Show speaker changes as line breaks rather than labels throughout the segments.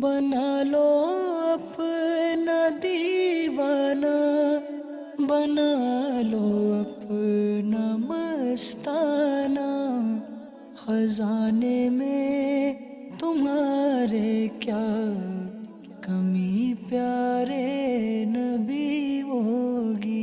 بنا لو اپنا دیوانہ، بنا لو اپنا مستانہ، خزانے میں تمہارے کیا کمی پیارے نبی ہوگی۔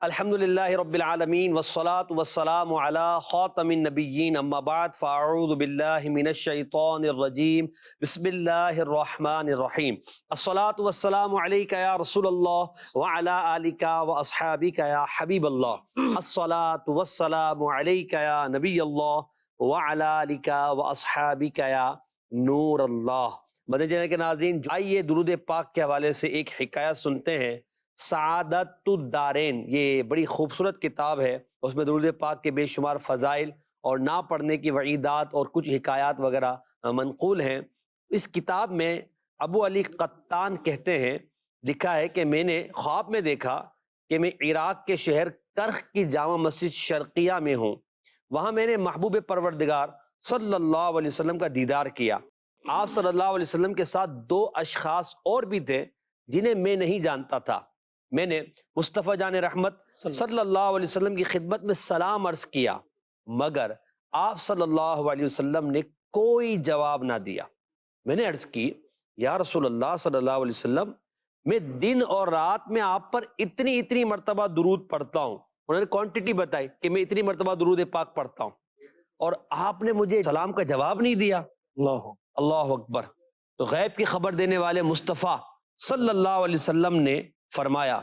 الحمدللہ رب العالمین والصلاة والسلام علی خاتم النبیین، اما بعد فاعوذ باللہ من الشیطان الرجیم، بسم اللہ الرحمن الرحیم۔ الصلاة والسلام علیکہ یا رسول اللہ وعلی آلکہ واصحابکہ یا حبیب اللہ۔ الصلاة والسلام علیکہ یا نبی اللہ وعلی آلکہ واصحابکہ یا نور اللہ۔ مدنی چینل کے ناظرین، آئیے درود پاک کے حوالے سے ایک حکایت سنتے ہیں۔ سعادت الدارین، یہ بڑی خوبصورت کتاب ہے، اس میں درود پاک کے بے شمار فضائل اور نہ پڑھنے کی وعیدات اور کچھ حکایات وغیرہ منقول ہیں۔ اس کتاب میں ابو علی قطان کہتے ہیں، لکھا ہے کہ میں نے خواب میں دیکھا کہ میں عراق کے شہر کرخ کی جامع مسجد شرقیہ میں ہوں۔ وہاں میں نے محبوب پروردگار صلی اللہ علیہ وسلم کا دیدار کیا۔ آپ صلی اللہ علیہ وسلم کے ساتھ دو اشخاص اور بھی تھے جنہیں میں نہیں جانتا تھا۔ میں نے مصطفیٰ جان رحمت صلی اللہ علیہ وسلم کی خدمت میں سلام عرض کیا، مگر آپ صلی اللہ علیہ وسلم نے کوئی جواب نہ دیا۔ میں نے عرض کی، یا رسول اللہ صلی اللہ علیہ وسلم، میں دن اور رات میں آپ پر اتنی مرتبہ درود پڑھتا ہوں۔ انہوں نے کوانٹٹی بتائی کہ میں اتنی مرتبہ درود پاک پڑھتا ہوں، اور آپ نے مجھے سلام کا جواب نہیں دیا۔ اللہ اکبر۔ تو غیب کی خبر دینے والے مصطفیٰ صلی اللہ علیہ وسلم نے فرمایا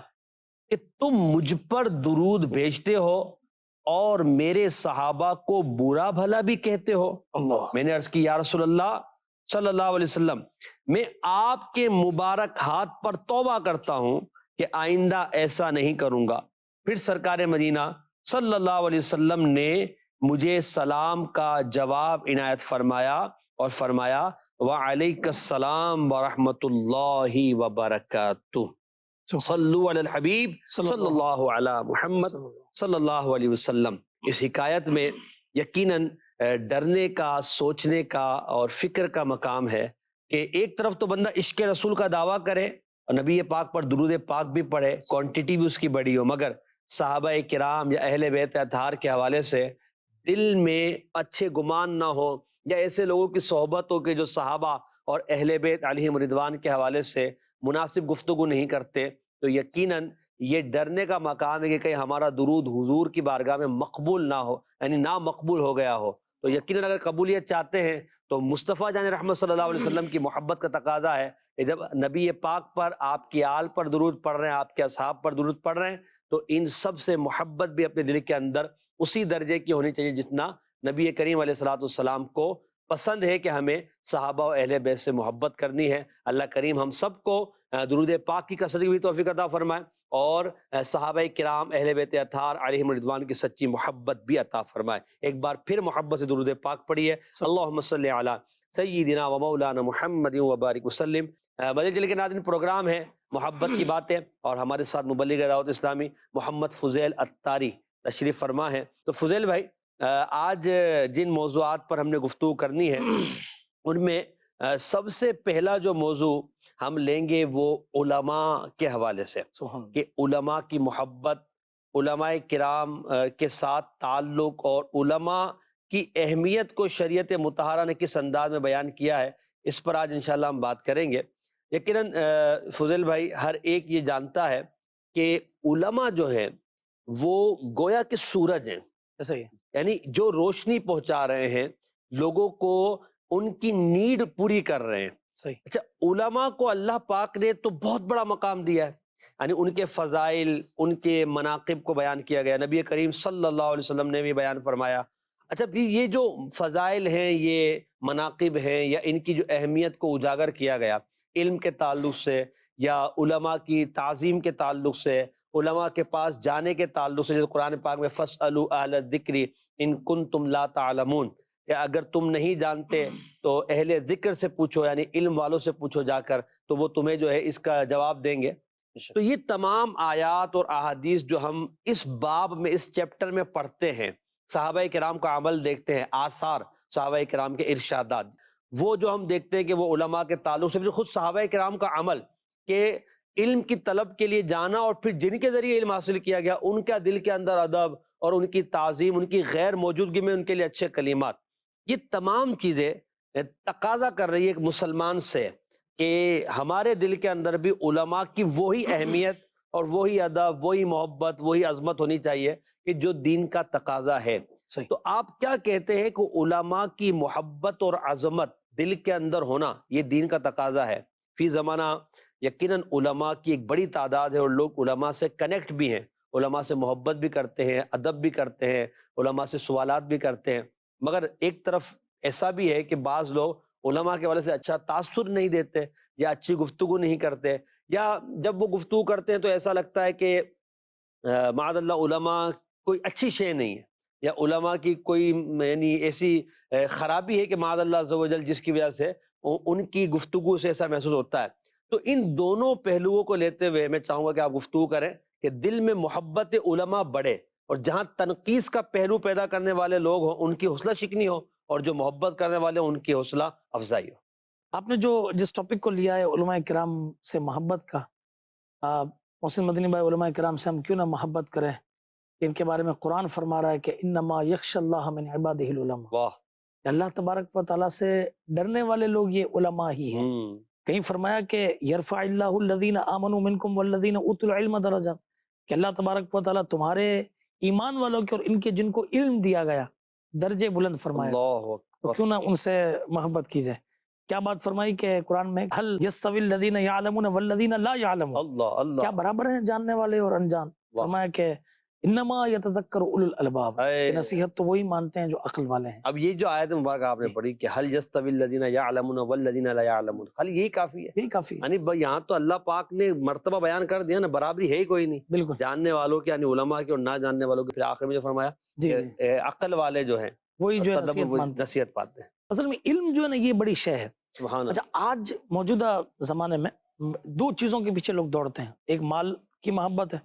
کہ تم مجھ پر درود بھیجتے ہو اور میرے صحابہ کو برا بھلا بھی کہتے ہو۔ میں نے عرض کی، یا رسول اللہ صلی اللہ علیہ وسلم، میں آپ کے مبارک ہاتھ پر توبہ کرتا ہوں کہ آئندہ ایسا نہیں کروں گا۔ پھر سرکار مدینہ صلی اللہ علیہ وسلم نے مجھے سلام کا جواب عنایت فرمایا اور فرمایا، وعلیک السلام ورحمۃ اللہ وبرکاتہ۔ صلو علی الحبیب صلی اللہ علی محمد صلی اللہ علیہ وسلم۔ اس حکایت میں یقیناً ڈرنے کا، سوچنے کا اور فکر کا مقام ہے کہ ایک طرف تو بندہ عشق رسول کا دعویٰ کرے اور نبی پاک پر درود پاک بھی پڑھے، کوانٹٹی بھی اس کی بڑی ہو، مگر صحابہ کرام یا اہل بیت اطہار کے حوالے سے دل میں اچھے گمان نہ ہو، یا ایسے لوگوں کی صحبت ہو کہ جو صحابہ اور اہل بیت علیہم رضوان کے حوالے سے مناسب گفتگو نہیں کرتے، تو یقیناً یہ ڈرنے کا مقام ہے کہ کہیں ہمارا درود حضور کی بارگاہ میں مقبول نہ ہو، یعنی نا مقبول ہو گیا ہو۔ تو یقیناً اگر قبولیت چاہتے ہیں تو مصطفیٰ جان رحمت صلی اللہ علیہ وسلم کی محبت کا تقاضا ہے کہ جب نبی پاک پر، آپ کی آل پر درود پڑھ رہے ہیں، آپ کے اصحاب پر درود پڑھ رہے ہیں، تو ان سب سے محبت بھی اپنے دل کے اندر اسی درجے کی ہونی چاہیے جتنا نبی کریم علیہ الصلوۃ والسلام کو پسند ہے کہ ہمیں صحابہ و اہل بیت سے محبت کرنی ہے۔ اللہ کریم ہم سب کو درود پاک کی کثرت کی بھی توفیق عطا فرمائے، اور صحابہ کرام اہل بیت اطہار علیہم رضوان کی سچی محبت بھی عطا فرمائے۔ ایک بار پھر محبت سے درود پاک پڑھیے، اللہم صلی علی سیدنا و مولانا محمد وبارک وسلم۔ مدنی چینل کے ناظرین، پروگرام ہے محبت کی باتیں، اور ہمارے ساتھ مبلغ دعوت اسلامی محمد فضیل اتاری تشریف فرما ہے۔ تو فضیل بھائی، آج جن موضوعات پر ہم نے گفتگو کرنی ہے ان میں سب سے پہلا جو موضوع ہم لیں گے وہ علماء کے حوالے سے، کہ علماء کی محبت، علماء کرام کے ساتھ تعلق، اور علماء کی اہمیت کو شریعت مطہرہ نے کس انداز میں بیان کیا ہے، اس پر آج انشاءاللہ ہم بات کریں گے۔ یقیناً فضیل بھائی، ہر ایک یہ جانتا ہے کہ علماء جو ہیں وہ گویا کہ سورج ہیں، یعنی جو روشنی پہنچا رہے ہیں لوگوں کو، ان کی نیڈ پوری کر رہے ہیں۔ اچھا، علماء کو اللہ پاک نے تو بہت بڑا مقام دیا ہے، یعنی ان کے فضائل، ان کے مناقب کو بیان کیا گیا، نبی کریم صلی اللہ علیہ وسلم نے بھی بیان فرمایا۔ اچھا، پھر یہ جو فضائل ہیں، یہ مناقب ہیں، یا ان کی جو اہمیت کو اجاگر کیا گیا علم کے تعلق سے، یا علماء کی تعظیم کے تعلق سے، علماء کے پاس جانے کے تعلق سے، جیسے قرآن پاک میں فَاسْأَلُوا أَهْلَ الذِّكْرِ إِن كُنتُمْ لَا تَعْلَمُونَ، کہ اگر تم نہیں جانتے تو اہل ذکر سے پوچھو، یعنی علم والوں سے پوچھو جا کر، تو وہ تمہیں جو ہے اس کا جواب دیں گے۔ تو یہ تمام آیات اور احادیث جو ہم اس باب میں، اس چیپٹر میں پڑھتے ہیں، صحابہ کرام کا عمل دیکھتے ہیں، آثار صحابہ کرام کے ارشادات، وہ جو ہم دیکھتے ہیں کہ وہ علماء کے تعلق سے، خود صحابہ کرام کا عمل کہ علم کی طلب کے لیے جانا، اور پھر جن کے ذریعے علم حاصل کیا گیا ان کا دل کے اندر ادب اور ان کی تعظیم، ان کی غیر موجودگی میں ان کے لیے اچھے کلمات، یہ تمام چیزیں تقاضا کر رہی ہے ایک مسلمان سے کہ ہمارے دل کے اندر بھی علماء کی وہی اہمیت اور وہی ادب، وہی محبت، وہی عظمت ہونی چاہیے کہ جو دین کا تقاضا ہے۔
صحیح۔
تو آپ کیا کہتے ہیں کہ علماء کی محبت اور عظمت دل کے اندر ہونا یہ دین کا تقاضا ہے؟ فی زمانہ یقیناً علماء کی ایک بڑی تعداد ہے اور لوگ علماء سے کنیکٹ بھی ہیں، علماء سے محبت بھی کرتے ہیں، ادب بھی کرتے ہیں، علماء سے سوالات بھی کرتے ہیں، مگر ایک طرف ایسا بھی ہے کہ بعض لوگ علماء کے والے سے اچھا تاثر نہیں دیتے یا اچھی گفتگو نہیں کرتے، یا جب وہ گفتگو کرتے ہیں تو ایسا لگتا ہے کہ معاذ اللہ علماء کوئی اچھی شے نہیں ہے، یا علماء کی کوئی یعنی ایسی خرابی ہے کہ معاذ اللہ عز و جل جس کی وجہ سے ان کی گفتگو سے ایسا محسوس ہوتا ہے۔ تو ان دونوں پہلوؤں کو لیتے ہوئے میں چاہوں گا کہ آپ گفتگو کریں کہ دل میں محبت علماء بڑھے، اور جہاں تنقیص کا پہلو پیدا کرنے والے لوگ ہوں ان کی حوصلہ شکنی ہو، اور جو محبت کرنے والے ان کی حوصلہ افزائی ہو۔
آپ نے جس ٹاپک کو لیا ہے علماء کرام سے محبت کا، محسن مدنی بھائی، علماء کرام سے ہم کیوں نہ محبت کریں؟ ان کے بارے میں قرآن فرما رہا ہے کہ انما یخشی اللہ من عبادہ العلماء،
واہ،
کہ اللہ تبارک و تعالیٰ سے ڈرنے والے لوگ یہ علماء ہی ہیں۔ کہیں فرمایا کہ یرفع اللہ الذین آمنوا منکم والذین اوتوا العلم درجات، کہ اللہ تبارک و تعالیٰ تمہارے ایمان والوں کے اور ان کے جن کو علم دیا گیا درجے بلند فرمایا،
اللہ
تو کیوں نہ ان سے محبت کی جائے۔ کیا بات فرمائی کہ قرآن میں هل يستوي الذین یعلمون والذین لا یعلمون،
اللہ اللہ،
کیا برابر ہیں جاننے والے اور انجان؟
واہ۔
فرمایا کہ انما یتذکر اولو الالباب، کہ نصیحت تو وہی مانتے ہیں جو عقل والے ہیں۔
اب یہ جو آیت مبارکہ آپ نے
جی۔
پڑھی کہ حل یستوی الذین یعلمون والذین لا یعلمون، خالی یہی کافی ہے؟
یہی کافی ہے،
یعنی یہاں تو اللہ پاک نے مرتبہ بیان کر دیا نا، برابری ہے ہی کوئی نہیں،
بالکل۔
جاننے والوں کی یعنی علماء کی اور نہ جاننے والوں کی۔ پھر آخر میں جو فرمایا
جی
کہ
جی،
عقل والے جو ہیں
وہی جو ہے
تدبر
نصیحت
وہ
مانتے ہیں۔
نصیحت پاتے ہیں۔
اصل میں علم جو ہے نا یہ بڑی شے ہے۔
سبحان
اچھا،
اللہ۔
آج موجودہ زمانے میں دو چیزوں کے پیچھے لوگ دوڑتے ہیں، ایک مال کی محبت ہے،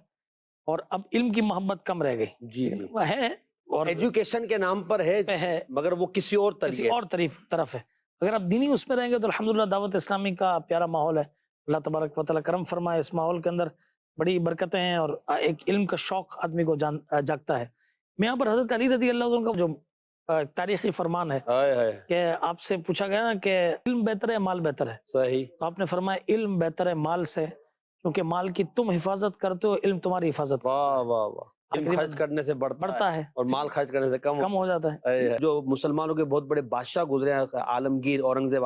اور اب علم کی محبت کم رہ گئی۔
جی جی،
وہ ہے اور
ایجوکیشن کے نام پر ہے
ہے،
مگر وہ کسی اور
کسی
طریقے۔
اور طرف ہے۔ اگر آپ دینی اس میں رہیں گے تو الحمدللہ دعوت اسلامی کا پیارا ماحول ہے، اللہ تبارک و تعالیٰ کرم فرمائے، اس ماحول کے اندر بڑی برکتیں ہیں اور ایک علم کا شوق آدمی کو جاگتا ہے۔ میں یہاں پر حضرت علی رضی اللہ عنہ کا جو تاریخی فرمان ہے
ہائے ہائے،
کہ آپ سے پوچھا گیا نا کہ علم بہتر ہے مال بہتر ہے،
صحیح،
تو آپ نے فرمایا علم بہتر ہے مال سے، کیونکہ مال کی تم حفاظت کرتے ہو، علم تمہاری حفاظت کرتا
واہ واہ واہ، علم
تقریباً
خرچ کرنے سے
بڑھتا ہے
اور مال خرچ کرنے سے کم
کم ہو جاتا ہے۔
جو مسلمانوں کے بہت بڑے بادشاہ گزرے ہیں، عالمگیر اورنگزیب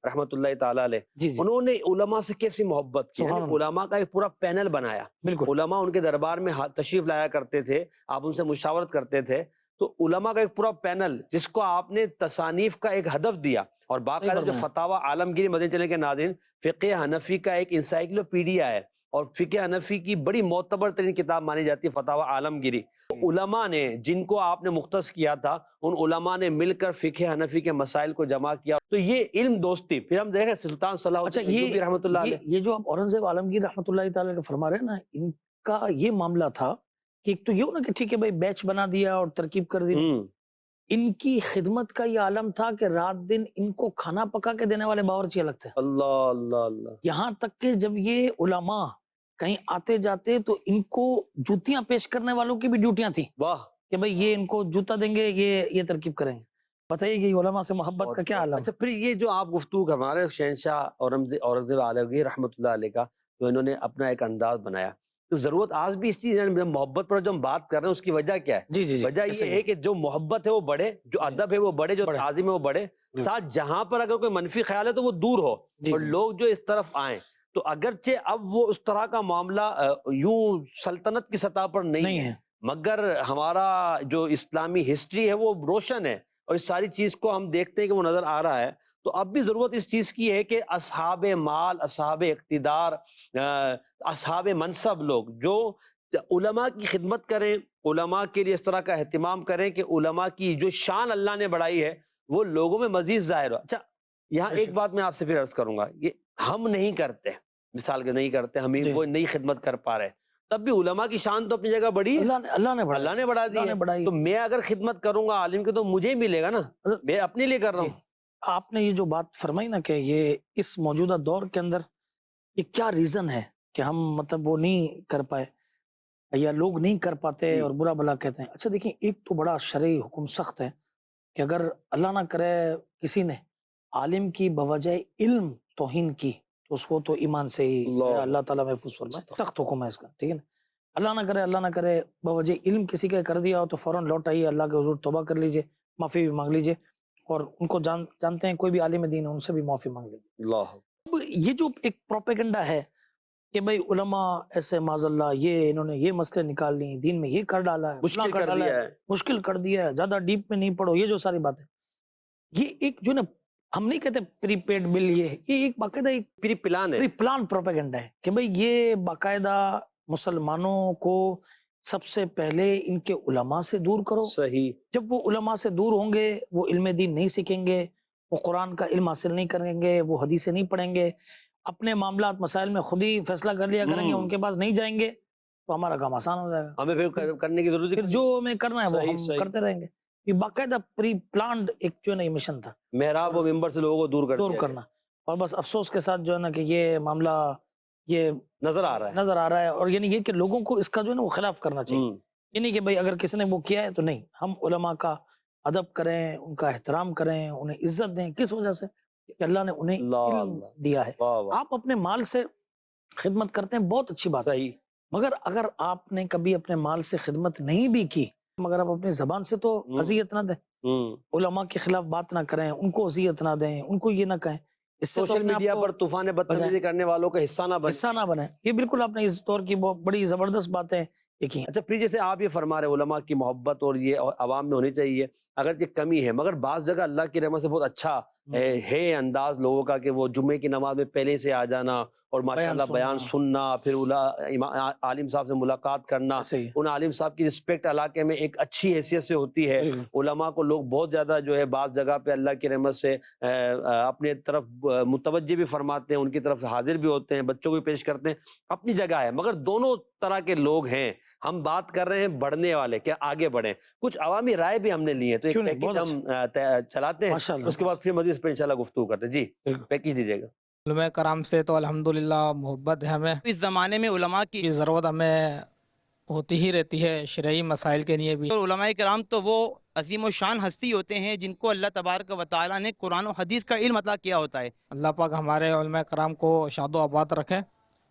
رحمۃ اللہ تعالیٰ علیہ،
جی جی،
انہوں نے علماء سے کیسی محبت کی،
سبحان
یعنی
اللہ۔
علماء کا ایک پورا پینل بنایا،
بالکل
علماء ان کے دربار میں تشریف لایا کرتے تھے، آپ ان سے مشاورت کرتے تھے، تو علماء کا ایک پورا پینل جس کو آپ نے تصانیف کا ایک ہدف دیا، اور باقاعدہ جو فتاوی عالمگیری مدنی چینل کے ناظرین، فقہ حنفی کا ایک انسائکلوپیڈیا ہے، اور فقہ حنفی کی بڑی معتبر ترین کتاب مانی جاتی ہے فتاوی عالمگیری۔ علماء نے جن کو آپ نے مختص کیا تھا، ان علماء نے مل کر فقہ حنفی کے مسائل کو جمع کیا، تو یہ علم دوستی۔ پھر ہم دیکھیں سلطان صلاح
اچھا،
الدین ایوبی رحمۃ اللہ علیہ،
یہ جو آپ اورنگزیب عالمگیر رحمۃ اللہ تعالیٰ کا فرما رہے ہیں نا، ان کا یہ معاملہ تھا کہ ایک تو یہ ہونا کہ ٹھیک ہے بھائی بیچ بنا دیا اور ترکیب کر دی، ان کی خدمت کا یہ عالم تھا کہ رات دن ان کو کھانا پکا کے دینے والے باورچی الگ تھے۔
اللہ اللہ اللہ،
یہاں تک کہ جب یہ علماء کہیں آتے جاتے تو ان کو جوتیاں پیش کرنے والوں کی بھی ڈیوٹیاں تھیں
واہ،
کہ بھئی یہ ان کو جوتا دیں گے، یہ ترکیب کریں گے۔ بتائیے کہ علماء سے محبت کا کیا عالم۔
اچھا، پھر یہ جو آپ گفتگو کروا رہے ہیں شہنشاہ اورنگزیب عالمگیر رحمۃ اللہ علیہ کا، جو انہوں نے اپنا ایک انداز بنایا، تو ضرورت آج بھی اس چیز یعنی محبت پر جو ہم بات کر رہے ہیں اس کی وجہ کیا ہے؟
جی جی جی،
وجہ یہ ہے کہ جو محبت ہے وہ بڑھے، جو ادب ہے وہ بڑھے، جو تعظیم ہے وہ بڑھے، ساتھ جہاں پر اگر کوئی منفی خیال ہے تو وہ دور ہو، اور لوگ جو اس طرف آئیں۔ تو اگرچہ اب وہ اس طرح کا معاملہ یوں سلطنت کی سطح پر نہیں ہے، مگر ہمارا جو اسلامی ہسٹری ہے وہ روشن ہے، اور اس ساری چیز کو ہم دیکھتے ہیں کہ وہ نظر آ رہا ہے۔ تو اب بھی ضرورت اس چیز کی ہے کہ اصحاب مال، اصحاب اقتدار، اصحاب منصب لوگ جو علماء کی خدمت کریں، علماء کے لیے اس طرح کا اہتمام کریں کہ علماء کی جو شان اللہ نے بڑھائی ہے وہ لوگوں میں مزید ظاہر ہو۔ اچھا، یہاں ایک بات میں آپ سے پھر عرض کروں گا، یہ ہم نہیں کرتے، مثال کے نہیں کرتے، ہم وہ نئی خدمت کر پا رہے، تب بھی علماء کی شان تو اپنی جگہ بڑی ہے، اللہ نے بڑھا دی ہے۔ تو میں اگر خدمت کروں گا عالم کی تو مجھے ملے گا نا، میں اپنے لیے کر رہا ہوں۔
آپ نے یہ جو بات فرمائی نا کہ یہ اس موجودہ دور کے اندر یہ کیا ریزن ہے کہ ہم مطلب وہ نہیں کر پائے یا لوگ نہیں کر پاتے اور برا بھلا کہتے ہیں. اچھا دیکھیں، ایک تو بڑا شرعی حکم سخت ہے کہ اگر اللہ نہ کرے کسی نے عالم کی بوجہ علم توہین کی تو اس کو تو ایمان سے ہی اللہ تعالیٰ محفوظ فرمائے. سخت حکم ہے اس کا، ٹھیک ہے نا. اللہ نہ کرے بوجہ علم کسی کا کر دیا ہو تو فوراً لوٹ آئیے، اللہ کے حضور توبہ کر لیجئے، معافی بھی مانگ لیجئے، اور ان کو جانتے ہیں کوئی بھی عالم دین ہے ان سے بھی معافی مانگ لیجئے.
اللہ
اب یہ جو ایک پروپیگنڈا ہے کہ بھائی علماء ایسے معاذ اللہ یہ انہوں نے یہ مسئلے نکال لی، دین میں یہ کر ڈالا ہے،
مشکل
فلاں
کر
ڈالا
دیا ہے.
مشکل کر دیا ہے، زیادہ ڈیپ میں نہیں پڑھو، یہ جو ساری باتیں، یہ ایک جو نا ہم نہیں کہتے پری پیڈ بل، یہ ایک باقاعدہ ایک
پری پلان ہے.
پری پلان پروپیگنڈا ہے کہ بھئی یہ باقاعدہ مسلمانوں کو سب سے پہلے ان کے علماء سے دور کرو.
صحیح.
جب وہ علماء سے دور ہوں گے وہ علم دین نہیں سیکھیں گے، وہ قرآن کا علم حاصل نہیں کریں گے، وہ حدیثیں نہیں پڑھیں گے، اپنے معاملات مسائل میں خود ہی فیصلہ کر لیا کریں گے، ان کے پاس نہیں جائیں گے تو ہمارا کام آسان ہو جائے گا.
ہمیں پھر کرنے کی ضرورت
پھر جو ہمیں کرنا ہے وہ
صحیح،
ہم
صحیح.
کرتے رہیں گے. یہ باقاعدہ پری پلانڈ ایک جو ہے نا یہ مشن تھا،
محراب و ممبر سے لوگوں کو دور کر
دور
دیا
کرنا. اور بس افسوس کے ساتھ جو ہے نا کہ یہ معاملہ یہ
گیا. نظر آ رہا ہے.
اور یعنی یہ کہ لوگوں کو اس کا جو ہے نا وہ خلاف کرنا چاہیے. یہ نہیں کہ بھئی اگر کسی نے وہ کیا ہے تو نہیں، ہم علماء کا ادب کریں، ان کا احترام کریں، انہیں عزت دیں. کس وجہ سے؟ کہ اللہ نے انہیں علم دیا ہے.
واہ واہ.
آپ اپنے مال سے خدمت کرتے ہیں، بہت اچھی بات ہے،
صحیح.
مگر اگر آپ نے کبھی اپنے مال سے خدمت نہیں بھی کی، مگر آپ اپنی زبان سے تو اذیت نہ دیں، علماء کے خلاف بات نہ کریں، ان کو اذیت نہ دیں، ان کو یہ نہ کہیں. اس سے
سوشل میڈیا پر طوفان بدتمیزی کرنے والوں کا حصہ نہ
بنے. یہ بالکل آپ نے اس دور کی بہت بڑی زبردست باتیں کی ہیں.
اچھا پھر جیسے آپ یہ فرما رہے علماء کی محبت اور یہ عوام میں ہونی چاہیے، اگر یہ کمی ہے، مگر بعض جگہ اللہ کی رحمت سے بہت اچھا ہے انداز لوگوں کا کہ وہ جمعے کی نماز میں پہلے سے آ جانا اور ماشاءاللہ بیان سننا، پھر عالم صاحب سے ملاقات کرنا. ان عالم صاحب کی رسپیکٹ علاقے میں ایک اچھی حیثیت سے ہوتی ہے. علماء کو لوگ بہت زیادہ جو ہے بعض جگہ پہ اللہ کی رحمت سے اپنے طرف متوجہ بھی فرماتے ہیں، ان کی طرف حاضر بھی ہوتے ہیں، بچوں کو بھی پیش کرتے ہیں. اپنی جگہ ہے، مگر دونوں طرح کے لوگ ہیں. ہم بات کر رہے ہیں بڑھنے والے، کیا آگے بڑھیں. کچھ عوامی رائے بھی ہم نے لی ہے تو ایک پیکیج ہم چلاتے ہیں، اس کے بعد پھر مزید پر انشاءاللہ گفتگو کرتے ہیں. جی پیکیج دیجیے گا.
علماء کرام سے تو الحمدللہ محبت ہے ہمیں. اس زمانے میں علماء کی ضرورت ہمیں ہوتی ہی رہتی ہے شرعی مسائل کے لیے بھی.
علماء کرام تو وہ عظیم و شان ہستی ہوتے ہیں جن کو اللہ تبارک و تعالیٰ نے قرآن و حدیث کا علم عطا کیا ہوتا ہے.
اللہ پاک ہمارے علماء کرام کو شاد و آباد رکھے،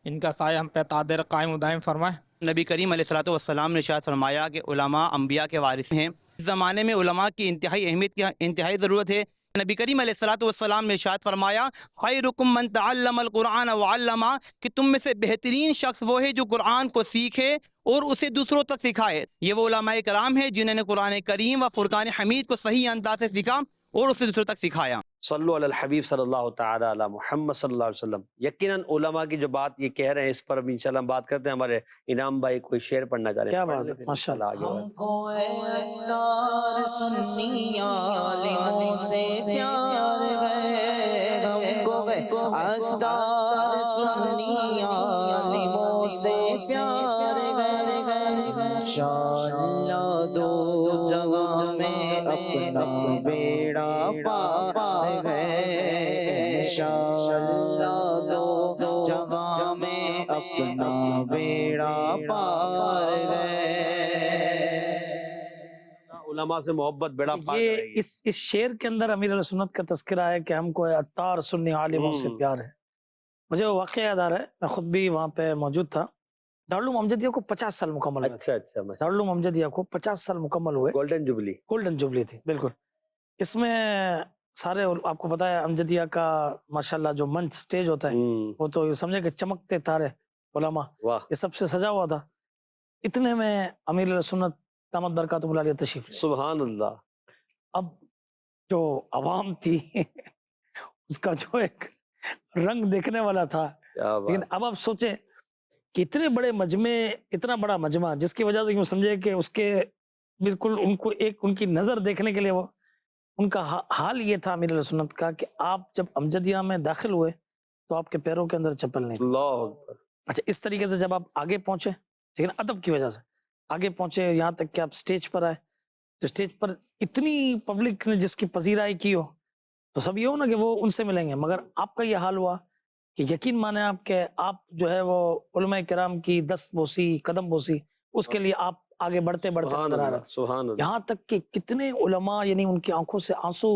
ان کا سایہ ہم پہ قادر قائم و دائم فرمائے.
نبی کریم علیہ الصلوۃ والسلام نے ارشاد فرمایا کہ علماء انبیاء کے وارث ہیں. اس زمانے میں علماء کی انتہائی اہمیت کی انتہائی ضرورت ہے. نبی کریم علیہ الصلوۃ والسلام نے ارشاد فرمایا خیرکم من تعلم القرآن وعلمہ، کہ تم میں سے بہترین شخص وہ ہے جو قرآن کو سیکھے اور اسے دوسروں تک سکھائے. یہ وہ علماء کرام ہیں جنہوں نے قرآن کریم و فرقان حمید کو صحیح انداز سے سیکھا اور اسے دوسروں تک سکھایا.
صلو علی الحبیب صلی اللہ تعالی علی محمد صلی اللہ علیہ وسلم. یقیناً علماء کی جو بات یہ کہہ رہے ہیں اس پر اب انشاءاللہ ہم بات کرتے ہیں. ہمارے انعام بھائی کوئی شعر پڑھنا چاہ رہے ہیں.
کیا بات ہے، ماشاءاللہ.
ہم کو اقدار سنی عالموں سے پیار ہے، ہم کو اقدار سنی عالموں سے پیار ہے. انشاءاللہ دو جگہ میں اپنا بیڑا پار ہے. انشاءاللہ دو جگہ میں اپنا بیڑا پار ہے.
علماء سے محبت بیڑا پار
یہ
کرے گی.
اس شعر کے اندر امیر علیہ سنت کا تذکرہ ہے کہ ہم کو اتار سنی عالموں سے پیار ہے. مجھے وہ واقعہ یاد آ رہا ہے، میں خود بھی وہاں پہ موجود تھا. دارالعلوم امجدیہ کو 50 سال مکمل ہوئے.
اچھا
دارالعلوم امجدیہ کو 50 سال مکمل ہوئے. گولڈن جوبلی تھی بالکل. اس میں سارے آپ کو پتا ہے امجدیہ کا ماشاءاللہ جو منچ سٹیج ہوتا ہے وہ تو سمجھے کہ چمکتے تارے علماء یہ سب سے سجا ہوا تھا. اتنے میں امیر علیہ سنت دامت برکاتہ العالیہ تشریف لے.
سبحان اللہ.
اب جو عوام تھی اس کا جو ایک رنگ دیکھنے والا تھا. لیکن اب آپ سوچیں کہ اتنے بڑے مجمع، اتنا بڑا مجمع جس کی وجہ سے یوں سمجھے کہ اس کے بالکل ان کو ایک ان کی نظر دیکھنے کے لیے وہ ان کا حال یہ تھا امیر علیہ سنت کا کہ آپ جب امجدیہ میں داخل ہوئے تو آپ کے پیروں کے اندر چپل نہیں تھی.
اللہ اکبر.
اچھا اس طریقے سے جب آپ آگے پہنچے، لیکن ادب کی وجہ سے آگے پہنچے یہاں تک کہ آپ سٹیج پر آئے تو سٹیج پر اتنی پبلک نے جس کی پذیرائی کی ہو تو سب یہ ہو نا کہ وہ ان سے ملیں گے، مگر آپ کا یہ حال ہوا کہ یقین مانیں آپ کہ آپ جو ہے وہ علماء کرام کی دست بوسی، قدم بوسی، اس کے لیے آپ آگے بڑھتے بڑھتے
سبحان
نظر آ رہے
اللہ،
ہیں،
سبحان اللہ،
یہاں تک کہ کتنے علماء یعنی ان کی آنکھوں سے آنسو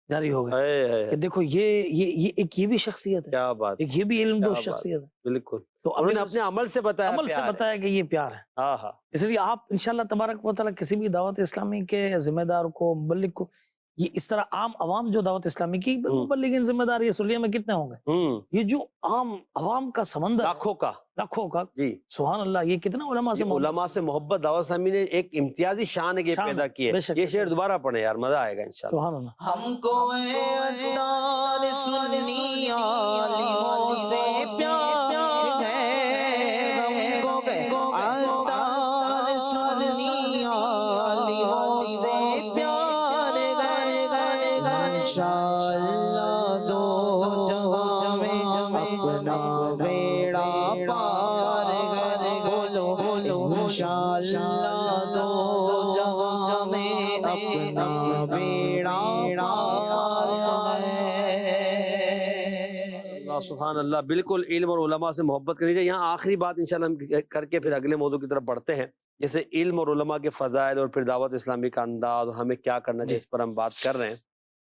جاری ہو گئے
اے
کہ دیکھو یہ ایک یہ بھی شخصیت ہے،
کیا بات،
ایک یہ بھی علم
کیا
دو
بات،
شخصیت ہے۔
بالکل
تو
انہوں نے
ابھی
اپنے عمل سے بتایا
عمل سے
پیار ہے۔
بتایا کہ یہ پیار ہے،
ہاں ہاں،
اس لیے آپ انشاءاللہ تبارک و تعالیٰ کسی بھی دعوت اسلامی کے ذمہ دار کو، مبلغ کو، یہ اس طرح عام عوام جو دعوت اسلامی کی مبلغین ذمہ دار یہ سلیہ میں کتنے ہوں گے، یہ جو عام عوام کا سمندر ہے، لاکھوں کا،
جی
سبحان اللہ، یہ کتنا علماء سے
یہ علماء سے محبت دعوت اسلامی نے ایک امتیازی شان ہے
شان
پیدا
ہے،
کی ہے۔
بے شک،
یہ
بے
شعر
شک۔
دوبارہ پڑھیں یار، مزہ آئے گا انشاءاللہ۔
سبحان اللہ۔
ہم کو اے عطار سنی عالموں سے پیار ہے، ہم کو عطار سنی عالموں سے پیار ہے، انشاءاللہ دو جہاں میں اپنا بیڑا پار ہے، بولو انشاءاللہ دو جہاں میں اپنا بیڑا پار ہے۔
اللہ سبحان اللہ، بالکل علم اور علماء سے محبت کرنی چاہیے۔ یہاں آخری بات انشاءاللہ ہم کر کے پھر اگلے موضوع کی طرف بڑھتے ہیں، جیسے علم اور علماء کے فضائل اور پھر دعوت اسلامی کا انداز اور ہمیں کیا کرنا چاہیے، اس پر ہم بات کر رہے ہیں۔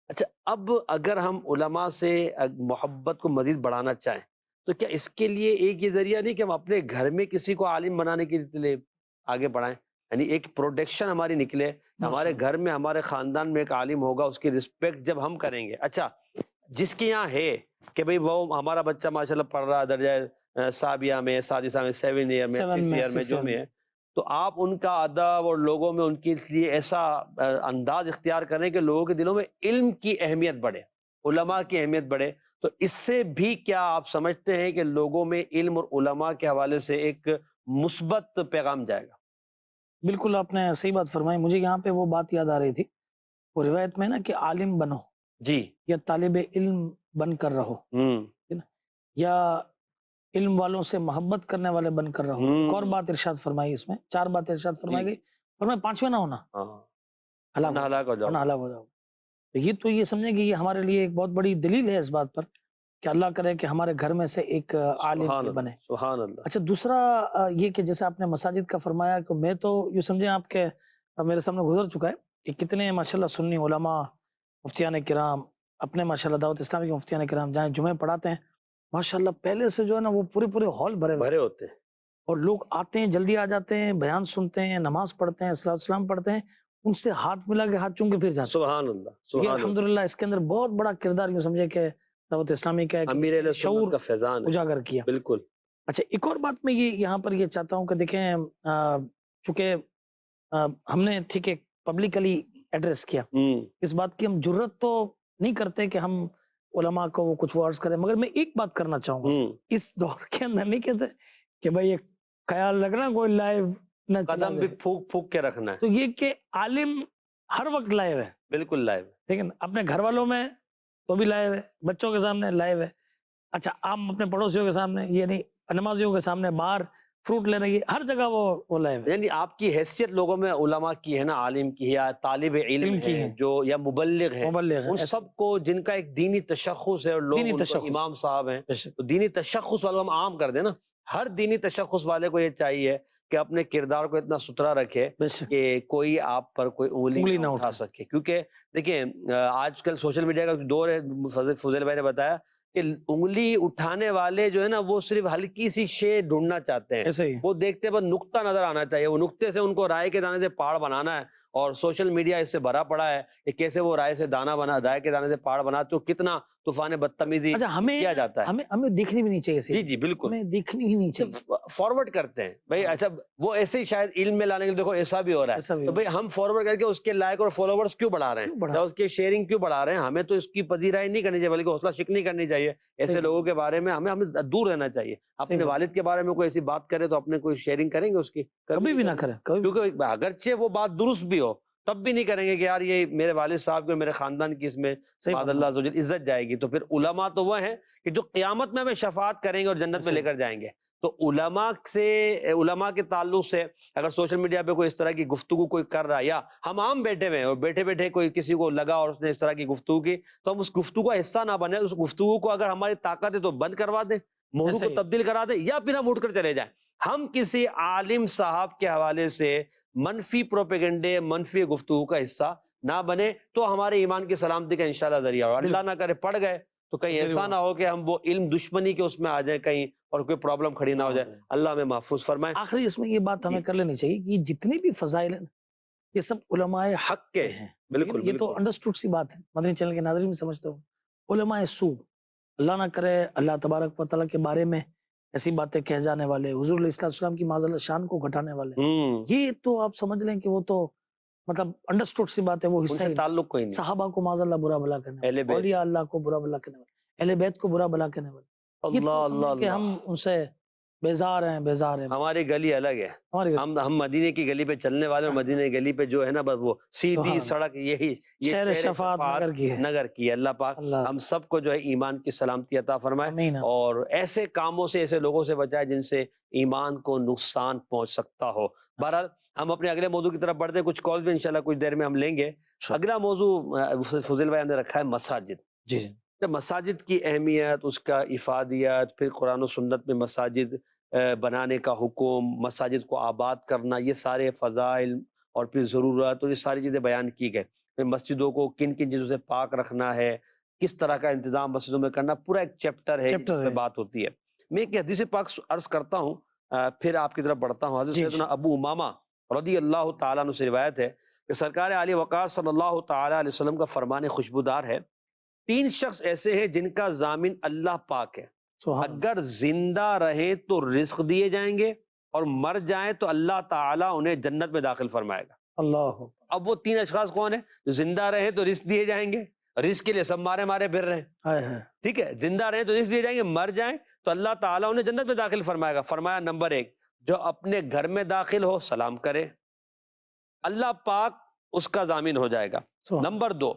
اچھا، اب اگر ہم علماء سے محبت کو مزید بڑھانا چاہیں تو کیا اس کے لیے ایک یہ ذریعہ نہیں کہ ہم اپنے گھر میں کسی کو عالم بنانے کے لیے آگے بڑھائیں، یعنی ایک پروڈکشن ہماری نکلے، ہمارے گھر میں ہمارے خاندان میں ایک عالم ہوگا، اس کی رسپیکٹ جب ہم کریں گے۔ اچھا، جس کے یہاں ہے کہ بھئی وہ ہمارا بچہ ماشاءاللہ پڑھ رہا ہے درجہ سابیہ میں، سادسہ میں، 7 ایئر میں، 6 ایئر میں، جو میں ہے، تو آپ ان کا ادب اور لوگوں میں ان کے لیے ایسا انداز اختیار کریں کہ لوگوں کے دلوں میں علم کی اہمیت بڑھے، علماء کی اہمیت بڑھے، تو اس سے بھی کیا آپ سمجھتے ہیں کہ لوگوں میں علم اور علماء کے حوالے سے ایک مثبت پیغام جائے گا؟
بالکل آپ نے صحیح بات فرمائی، مجھے یہاں پہ وہ بات یاد آ رہی تھی، وہ روایت میں نا کہ عالم بنو
جی،
یا طالب علم بن کر رہو، یا علم والوں سے محبت کرنے والے بن کر رہو۔ ایک اور بات ارشاد فرمائی، اس میں 4 بات ارشاد فرمائی گئی، فرمایا 5واں نہ ہونا،
ہلاک ہو جاؤ،
ہلاک ہو جاؤ۔ تو یہ سمجھیں کہ یہ ہمارے لیے ایک بہت بڑی دلیل ہے اس بات پر کہ اللہ کرے کہ ہمارے گھر میں سے ایک عالم یہ بنے۔
سبحان اللہ۔
اچھا، دوسرا یہ کہ جیسے آپ نے مساجد کا فرمایا، کہ میں تو یہ سمجھیں آپ کے میرے سامنے گزر چکا ہے کہ کتنے ماشاءاللہ سنی علماء، مفتیان کرام، اپنے ماشاءاللہ دعوت اسلامی کے مفتیان کرام جہاں جمعے پڑھاتے ہیں، ماشاءاللہ پہلے سے جو ہے نا وہ پورے ہال بھرے
ہوتے ہیں،
اور لوگ آتے ہیں، جلدی آ جاتے ہیں، بیان سنتے ہیں، نماز پڑھتے ہیں، صلاۃ السلام پڑھتے ہیں، ان سے ہاتھ ملا کے ہاتھ چوم کے پھر جاتے ہیں۔
سبحان اللہ،
یہ
سبحان اللہ،
الحمدللہ اس کے اندر بہت بڑا کردار یوں سمجھے کہ دعوت اسلامی کا
امیر اہل سنت کا فیضان ہے،
اجاگر کیا۔
بالکل۔
اچھا، ایک اور بات میں یہ یہاں پر یہ چاہتا ہوں کہ دیکھیں، چونکہ ہم نے ٹھیک ہے پبلکلی ایڈریس کیا، اس بات کی ہم جرت تو نہیں کرتے کہ ہم علماء کو وہ کچھ ورڈز کریں، مگر میں ایک بات کرنا چاہوں گا، اس دور کے اندر نہیں کہتے کہ بھائی ایک خیال رکھنا کوئی لائیو نہ
قدم بھی پھونک کے رکھنا ہے،
تو یہ کہ عالم ہر وقت لائیو ہے،
بالکل لائیو،
ٹھیک ہے نا، اپنے گھر والوں میں تو بھی لائیو ہے، بچوں کے سامنے لائیو ہے، اچھا آپ اپنے پڑوسیوں کے سامنے، یہ نہیں نمازیوں کے سامنے، باہر فروٹ لے رہی ہے، ہر جگہ وہ لائیو ہے۔
یعنی آپ کی حیثیت لوگوں میں علماء کی ہے نا، عالم کی ہے، یا طالب علم
کی
ہے
ہے،
جو، یا مبلغ ہے،
مبلغ
ان
ہے،
سب کو جن کا ایک دینی تشخص ہے اور لوگ
دینی
ان کو
تشخص،
امام صاحب ہیں،
بے شک،
تو دینی تشخص والوں ہم عام کر دیں نا، ہر دینی تشخص والے کو یہ چاہیے کہ اپنے کردار کو اتنا ستھرا رکھے
بے شک،
کہ کوئی آپ پر کوئی انگلی نہ اٹھا سکے، کیونکہ دیکھیں آج کل سوشل میڈیا کا دور ہے، فضیل بھائی نے بتایا کہ انگلی اٹھانے والے جو ہے نا وہ صرف ہلکی سی شے ڈھونڈنا چاہتے ہیں،
ایسے ہی
وہ دیکھتے بس نقطہ نظر آنا چاہیے، وہ نقطے سے ان کو رائے کے دانے سے پہاڑ بنانا ہے، اور سوشل میڈیا اس سے بھرا پڑا ہے کہ کیسے وہ رائے سے دانا بنا، رائے کے دانے سے پہاڑ بنا، تو کتنا طوفان بدتمیزی
اچھا
کیا جاتا ہے۔
ہمیں دیکھنی بھی نہیں چاہیے،
جی جی بالکل،
ہمیں دیکھنی ہی نہیں چاہیے،
فارورڈ کرتے ہیں بھائی، اچھا وہ ایسے ہی شاید علم میں لانے کے لیے دیکھو ایسا بھی ہو رہا ہے، تو بھائی ہم فارورڈ کر کے اس کے لائک اور فالوورز کیوں بڑھا رہے ہیں، یا اس کے شیئرنگ کیوں بڑھا رہے ہیں؟ ہمیں تو اس کی پذیرائی نہیں کرنی چاہیے، بلکہ حوصلہ شکنی نہیں کرنی چاہیے ایسے لوگوں کے بارے میں، ہمیں دور رہنا چاہیے۔ اپنے والد کے بارے میں کوئی ایسی بات کرے تو اپنے کوئی شیئرنگ کریں گے اس کی؟
کبھی بھی نہ کریں،
کیونکہ اگرچہ وہ بات درست بھی ہو تب بھی نہیں کریں گے کہ یار یہ میرے والد صاحب کے، میرے خاندان کی اس میں بعد اللہ عز و جل عزت جائے گی۔ تو پھر علماء تو وہ ہیں کہ جو قیامت میں ہمیں شفاعت کریں گے اور جنت میں لے کر جائیں گے، تو علماء کے تعلق سے اگر سوشل میڈیا پہ کوئی اس طرح کی گفتگو کوئی کر رہا ہے، یا ہم عام بیٹھے ہوئے ہیں اور بیٹھے بیٹھے کوئی کسی کو لگا اور اس نے اس طرح کی گفتگو کی، تو ہم اس گفتگو کا حصہ نہ بنے، اس گفتگو کو اگر ہماری طاقت ہے تو بند کروا دیں، موضوع
ایسے
کو
ہی۔
تبدیل کرا دیں، یا پھر ہم اٹھ کر چلے جائیں۔ ہم کسی عالم صاحب کے حوالے سے منفی پروپیگنڈے، منفی گفتگو کا حصہ نہ بنے، تو ہمارے ایمان کی سلامتی کا انشاءاللہ ذریعہ ہو۔ اللہ نہ کرے پڑ گئے تو کہیں ایسا نہ ہو کہ ہم وہ علم دشمنی کے اس میں آ جائیں کہیں اور کوئی پرابلم کھڑی نہ ہو جائے۔ اللہ ہمیں محفوظ فرمائے۔
آخری اس میں یہ بات ہمیں کر لینی چاہیے کہ جتنے بھی فضائل ہیں یہ سب علماء حق کے ہیں،
بالکل
یہ تو انڈرسٹوڈ سی بات ہے، مدنی چینل کے ناظرین بھی سمجھتے ہوں۔ علماء سو، اللہ نہ کرے اللہ تبارک و تعالیٰ کے بارے میں ایسی باتیں کہہ جانے والے، حضور علیہ السلام کی معاذ اللہ شان کو گھٹانے والے، یہ تو آپ سمجھ لیں کہ وہ تو مطلب انڈرسٹوڈ سی بات ہے، وہ حصہ ہی
تعلق کوئی نہیں۔
صحابہ کو معاذ اللہ برا بلا کرنے
اہل
والے،
بیت،
اولیاء اللہ کو برا بلا کرنے والے، اہل بیت کو برا بلا کرنے والے، یہ
اللہ
تو
اللہ
سمجھیں کہ ہم
اللہ،
ان سے بیزار ہیں، بیزار ہیں۔
ہماری گلی الگ ہے،
ہماری
ہم مدینے کی گلی پہ چلنے والے، اور مدینے کی گلی پہ جو ہے نا بس وہ سیدھی سڑک، یہی یہ
شہر شفاعت نگر کی ہے،
نگر کی ہے۔ اللہ پاک
اللہ
ہم سب کو جو ہے ایمان کی سلامتی عطا فرمائے،
آمین۔
اور ایسے کاموں سے، ایسے لوگوں سے بچائے جن سے ایمان کو نقصان پہنچ سکتا ہو۔ بہرحال ہم اپنے اگلے موضوع کی طرف بڑھتے ہیں، کچھ کالز بھی انشاءاللہ کچھ دیر میں ہم لیں گے۔ اگلا موضوع فضیل بھائی ہم نے رکھا ہے مساجد۔
جی جی،
مساجد کی اہمیت، اس کا افادیت، پھر قرآن و سنت میں مساجد بنانے کا حکم، مساجد کو آباد کرنا، یہ سارے فضائل اور پھر ضرورت اور یہ ساری چیزیں بیان کی گئے۔ پھر مسجدوں کو کن کن چیزوں سے پاک رکھنا ہے، کس طرح کا انتظام مسجدوں میں کرنا، پورا ایک چیپٹر ہے جس میں بات ہوتی ہے۔ میں ایک حدیث پاک عرض کرتا ہوں، پھر آپ کی طرف بڑھتا ہوں۔ حضرت سیدنا ابو امامہ رضی اللہ تعالیٰ عنہ سے روایت ہے کہ سرکار عالی وقار صلی اللہ تعالیٰ علیہ وسلم کا فرمان خوشبودار ہے، 3 شخص ایسے ہیں جن کا ضامن اللہ پاک ہے، اگر زندہ رہیں تو رزق دیے جائیں گے، اور مر جائیں تو اللہ تعالیٰ انہیں جنت میں داخل فرمائے گا۔
اللہ،
اب وہ 3 اشخاص کون ہیں؟ جو زندہ رہیں تو رزق دیے جائیں گے، رزق کے لیے سب مارے مارے پھر رہے ہیں، ٹھیک ہے، زندہ رہیں تو رزق دیے جائیں گے، مر جائیں تو اللہ تعالیٰ انہیں جنت میں داخل فرمائے گا۔ فرمایا نمبر 1، جو اپنے گھر میں داخل ہو سلام کرے، اللہ پاک اس کا ضامن ہو جائے گا۔ نمبر 2،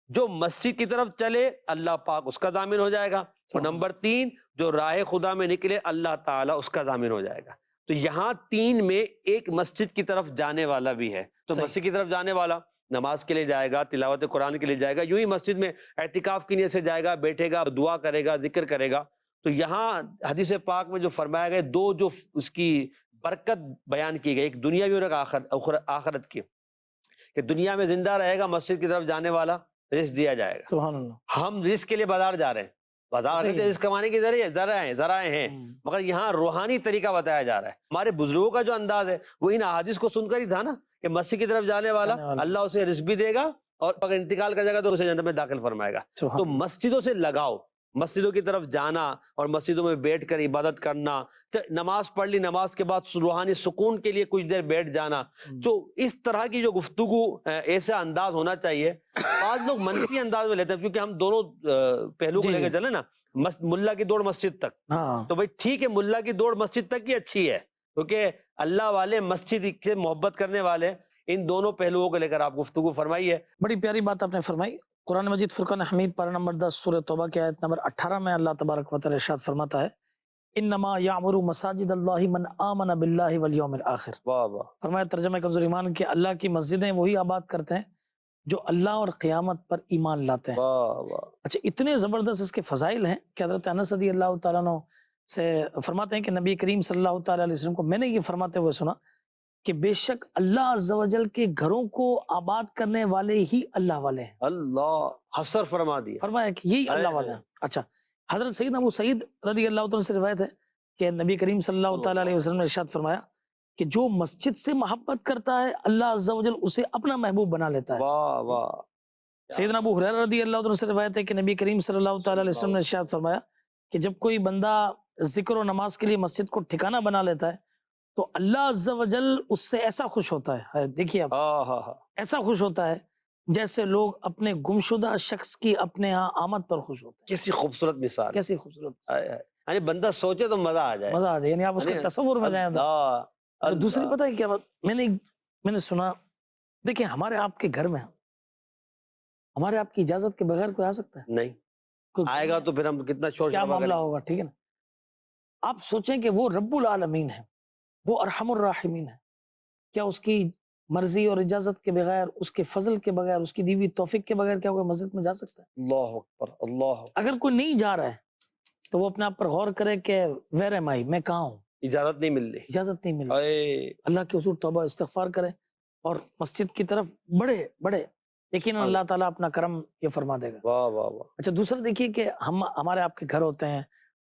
جو مسجد کی طرف چلے اللہ پاک اس کا ضامن ہو جائے گا۔ اور نمبر 3، جو راہ خدا میں نکلے اللہ تعالیٰ اس کا ضامن ہو جائے گا۔ تو یہاں 3 میں ایک مسجد کی طرف جانے والا بھی ہے، تو مسجد کی طرف جانے والا نماز کے لیے جائے گا، تلاوت قرآن کے لیے جائے گا، یوں ہی مسجد میں اعتکاف کی نیت سے جائے گا، بیٹھے گا، دعا کرے گا، ذکر کرے گا۔ تو یہاں حدیث پاک میں جو فرمایا گیا 2 جو اس کی برکت بیان کی گئی، ایک دنیاوی اور ایک آخرت کی، کہ دنیا میں زندہ رہے گا مسجد کی طرف جانے والا، رزق دیا جائے گا۔
سبحان اللہ۔
ہم رزق کے لیے بازار جا رہے ہیں، بازار رزق کمانے کے ذرائع ہیں، مگر یہاں روحانی طریقہ بتایا جا رہا ہے۔ ہمارے بزرگوں کا جو انداز ہے وہ ان احادیث کو سن کر ہی تھا نا، کہ مسجد کی طرف جانے والا اللہ اسے رزق بھی دے گا، اور اگر انتقال کر جائے گا تو اسے جنت میں داخل فرمائے گا۔ تو مسجدوں سے لگاؤ، مسجدوں کی طرف جانا اور مسجدوں میں بیٹھ کر عبادت کرنا، نماز پڑھ لی، نماز کے بعد روحانی سکون کے لیے کچھ دیر بیٹھ جانا، تو اس طرح کی جو گفتگو ایسا انداز ہونا چاہیے۔ بعض لوگ منفی انداز میں لیتے ہیں، کیونکہ ہم دونوں پہلو کو لے کے چلے نا، ملا کی دوڑ مسجد تک، تو بھائی ٹھیک ہے، ملا کی دوڑ مسجد تک ہی اچھی ہے، کیونکہ اللہ والے مسجد سے محبت کرنے والے، ان دونوں پہلوؤں کو لے کر آپ گفتگو فرمائیے۔
بڑی پیاری بات آپ نے فرمائی۔ قرآن مجید فرقان حمید پارہ نمبر 10 سورہ توبہ کی آیت نمبر 18 میں اللہ تبارک و تعالی ارشاد فرماتا ہے، انما یعمر مساجد اللہ من آمن باللہ والیوم الآخر۔
واہ واہ،
فرمایا ترجمہ کنز ایمان کہ اللہ کی مسجدیں وہی آباد کرتے ہیں جو اللہ اور قیامت پر ایمان لاتے ہیں۔
واہ واہ،
اچھا، اتنے زبردست اس کے فضائل ہیں کہ حضرت انس رضی اللہ تعالیٰ عنہ سے فرماتے ہیں کہ نبی کریم صلی اللہ تعالیٰ علیہ وسلم کو میں نے یہ فرماتے ہوئے سنا کہ بے شک اللہ عز و جل کے گھروں کو آباد کرنے والے ہی اللہ والے ہیں۔
اللہ حسر فرما دیا،
فرمایا کہ یہی اللہ والے ہیں۔ اچھا، حضرت سیدنا ابو سعید رضی اللہ تعالیٰ سے روایت ہے کہ نبی کریم صلی اللہ تعالیٰ علیہ وسلم نے ارشاد فرمایا کہ جو مسجد سے محبت کرتا ہے اللہ عز و جل اسے اپنا محبوب بنا لیتا ہے۔
واہ واہ،
سیدنا ابو ہریرہ رضی اللہ عنہ سے روایت ہے کہ نبی کریم صلی اللہ تعالیٰ علیہ وسلم نے ارشاد فرمایا کہ جب کوئی بندہ ذکر و نماز کے لیے مسجد کو ٹھکانہ بنا لیتا ہے تو اللہ عز و جل اس سے ایسا خوش ہوتا ہے، دیکھیے آپ، ایسا خوش ہوتا ہے جیسے لوگ اپنے گمشدہ شخص کی اپنے ہاں آمد پر خوش ہوتے ہیں۔
کیسی خوبصورت مثال،
کیسی خوبصورت،
یعنی بندہ سوچے تو مزہ آ جائے،
مزہ آ جائے، یعنی آپ اس کے تصور میں جائیں تو دوسری پتہ ہے کیا بات میں نے سنا، دیکھیں ہمارے آپ کے گھر میں ہمارے آپ کی اجازت کے بغیر کوئی آ سکتا ہے؟
نہیں آئے گا تو پھر ہم کتنا شور
کیا
شرابہ
معاملہ
کریں؟
ہوگا، ٹھیک ہے نا؟ آپ سوچیں کہ وہ رب العالمین ہے، وہ ارحم الراحمین ہے، کیا اس کی مرضی اور اجازت کے بغیر، اس کے فضل کے بغیر، اس کی دی ہوئی توفیق کے بغیر کیا کوئی مسجد میں جا سکتا ہے؟
اللہ اکبر، اللہ اکبر۔
اگر کوئی نہیں جا رہا ہے تو وہ اپنے آپ پر غور کرے کہ ویر ایم آئی، میں کہاں ہوں،
اجازت نہیں مل رہی۔
اجازت نہیں مل رہی،
اے
اللہ کے حضور توبہ استغفار کرے اور مسجد کی طرف بڑے یقیناً اللہ تعالیٰ اپنا کرم یہ فرما دے گا۔
واہ واہ واہ۔
اچھا دوسرا دیکھیے کہ ہمارے آپ کے گھر ہوتے ہیں،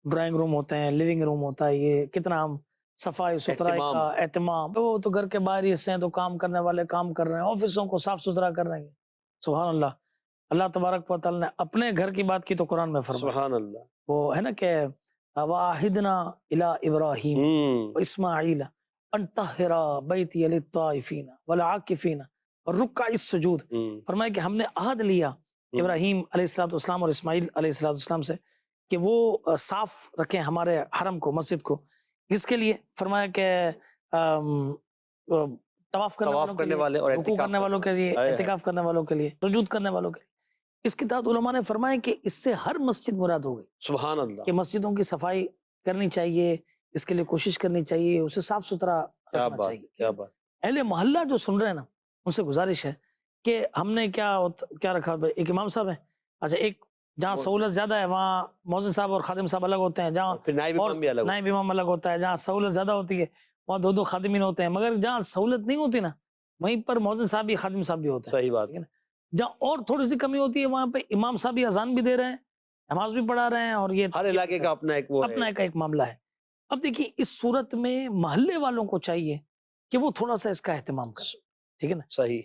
ڈرائنگ روم ہوتے ہیں، لیونگ روم ہوتا ہے، یہ کتنا ہم صفائی ستھرائی کا اہتمام، وہ تو گھر کے باہر ہی حصے ہیں تو کام کرنے والے کام کر رہے ہیں، آفسوں کو صاف ستھرا کر رہے ہیں۔ سبحان اللہ، اللہ تبارک و تعالیٰ نے اپنے گھر کی بات کی تو قرآن میں فرمایا،
سبحان اللہ۔
وہ ہے نا کہ وَعَهِدْنَا إِلَىٰ إِبْرَاهِيمَ وَإِسْمَاعِيلَ أَن طَهِّرَ بَيْتِيَ لِلطَّائِفِينَ وَالْعَاكِفِينَ وَالرُّكَّعِ السُّجُودِ، فرمایا کہ ہم نے عہد لیا ابراہیم علیہ السلام اور اسماعیل علیہ السلام سے کہ وہ صاف رکھیں ہمارے حرم کو، مسجد کو، اس کے لیے فرمایا کہ طواف کرنے والے اور رکوع کرنے والوں کے لیے، اعتکاف کرنے والوں کے لیے، سجود کرنے والوں کے لیے۔ اس کے تحت علماء نے فرمایا کہ اس سے ہر مسجد مراد ہو گئی،
سبحان اللہ،
کہ مسجدوں کی صفائی کرنی چاہیے، اس کے لیے کوشش کرنی چاہیے، اسے صاف ستھرا رکھنا چاہیے۔
کیا بات۔
اہل محلہ جو سن رہے ہیں نا، ان سے گزارش ہے کہ ہم نے کیا رکھا، ایک امام صاحب ہیں، اچھا ایک جہاں سہولت زیادہ ہے وہاں مؤذن صاحب اور خادم صاحب الگ ہوتے ہیں، جہاں
نائب
امام الگ ہوتا ہے، جہاں سہولت زیادہ ہوتی ہے وہاں دو خادمین ہوتے ہیں، مگر جہاں سہولت نہیں ہوتی نا وہیں پر مؤذن صاحب بھی خادم صاحب بھی ہوتے ہیں۔
صحیح بات ہے۔
جہاں اور تھوڑی سی کمی ہوتی ہے وہاں پہ امام صاحب بھی اذان بھی دے رہے ہیں، نماز بھی پڑھا رہے ہیں، اور یہ
ہر علاقے کا اپنا ایک وہ
اپنا ایک معاملہ ہے۔ اب دیکھیے اس صورت میں محلے والوں کو چاہیے کہ وہ تھوڑا سا اس کا اہتمام کریں، ٹھیک ہے نا،
صحیح،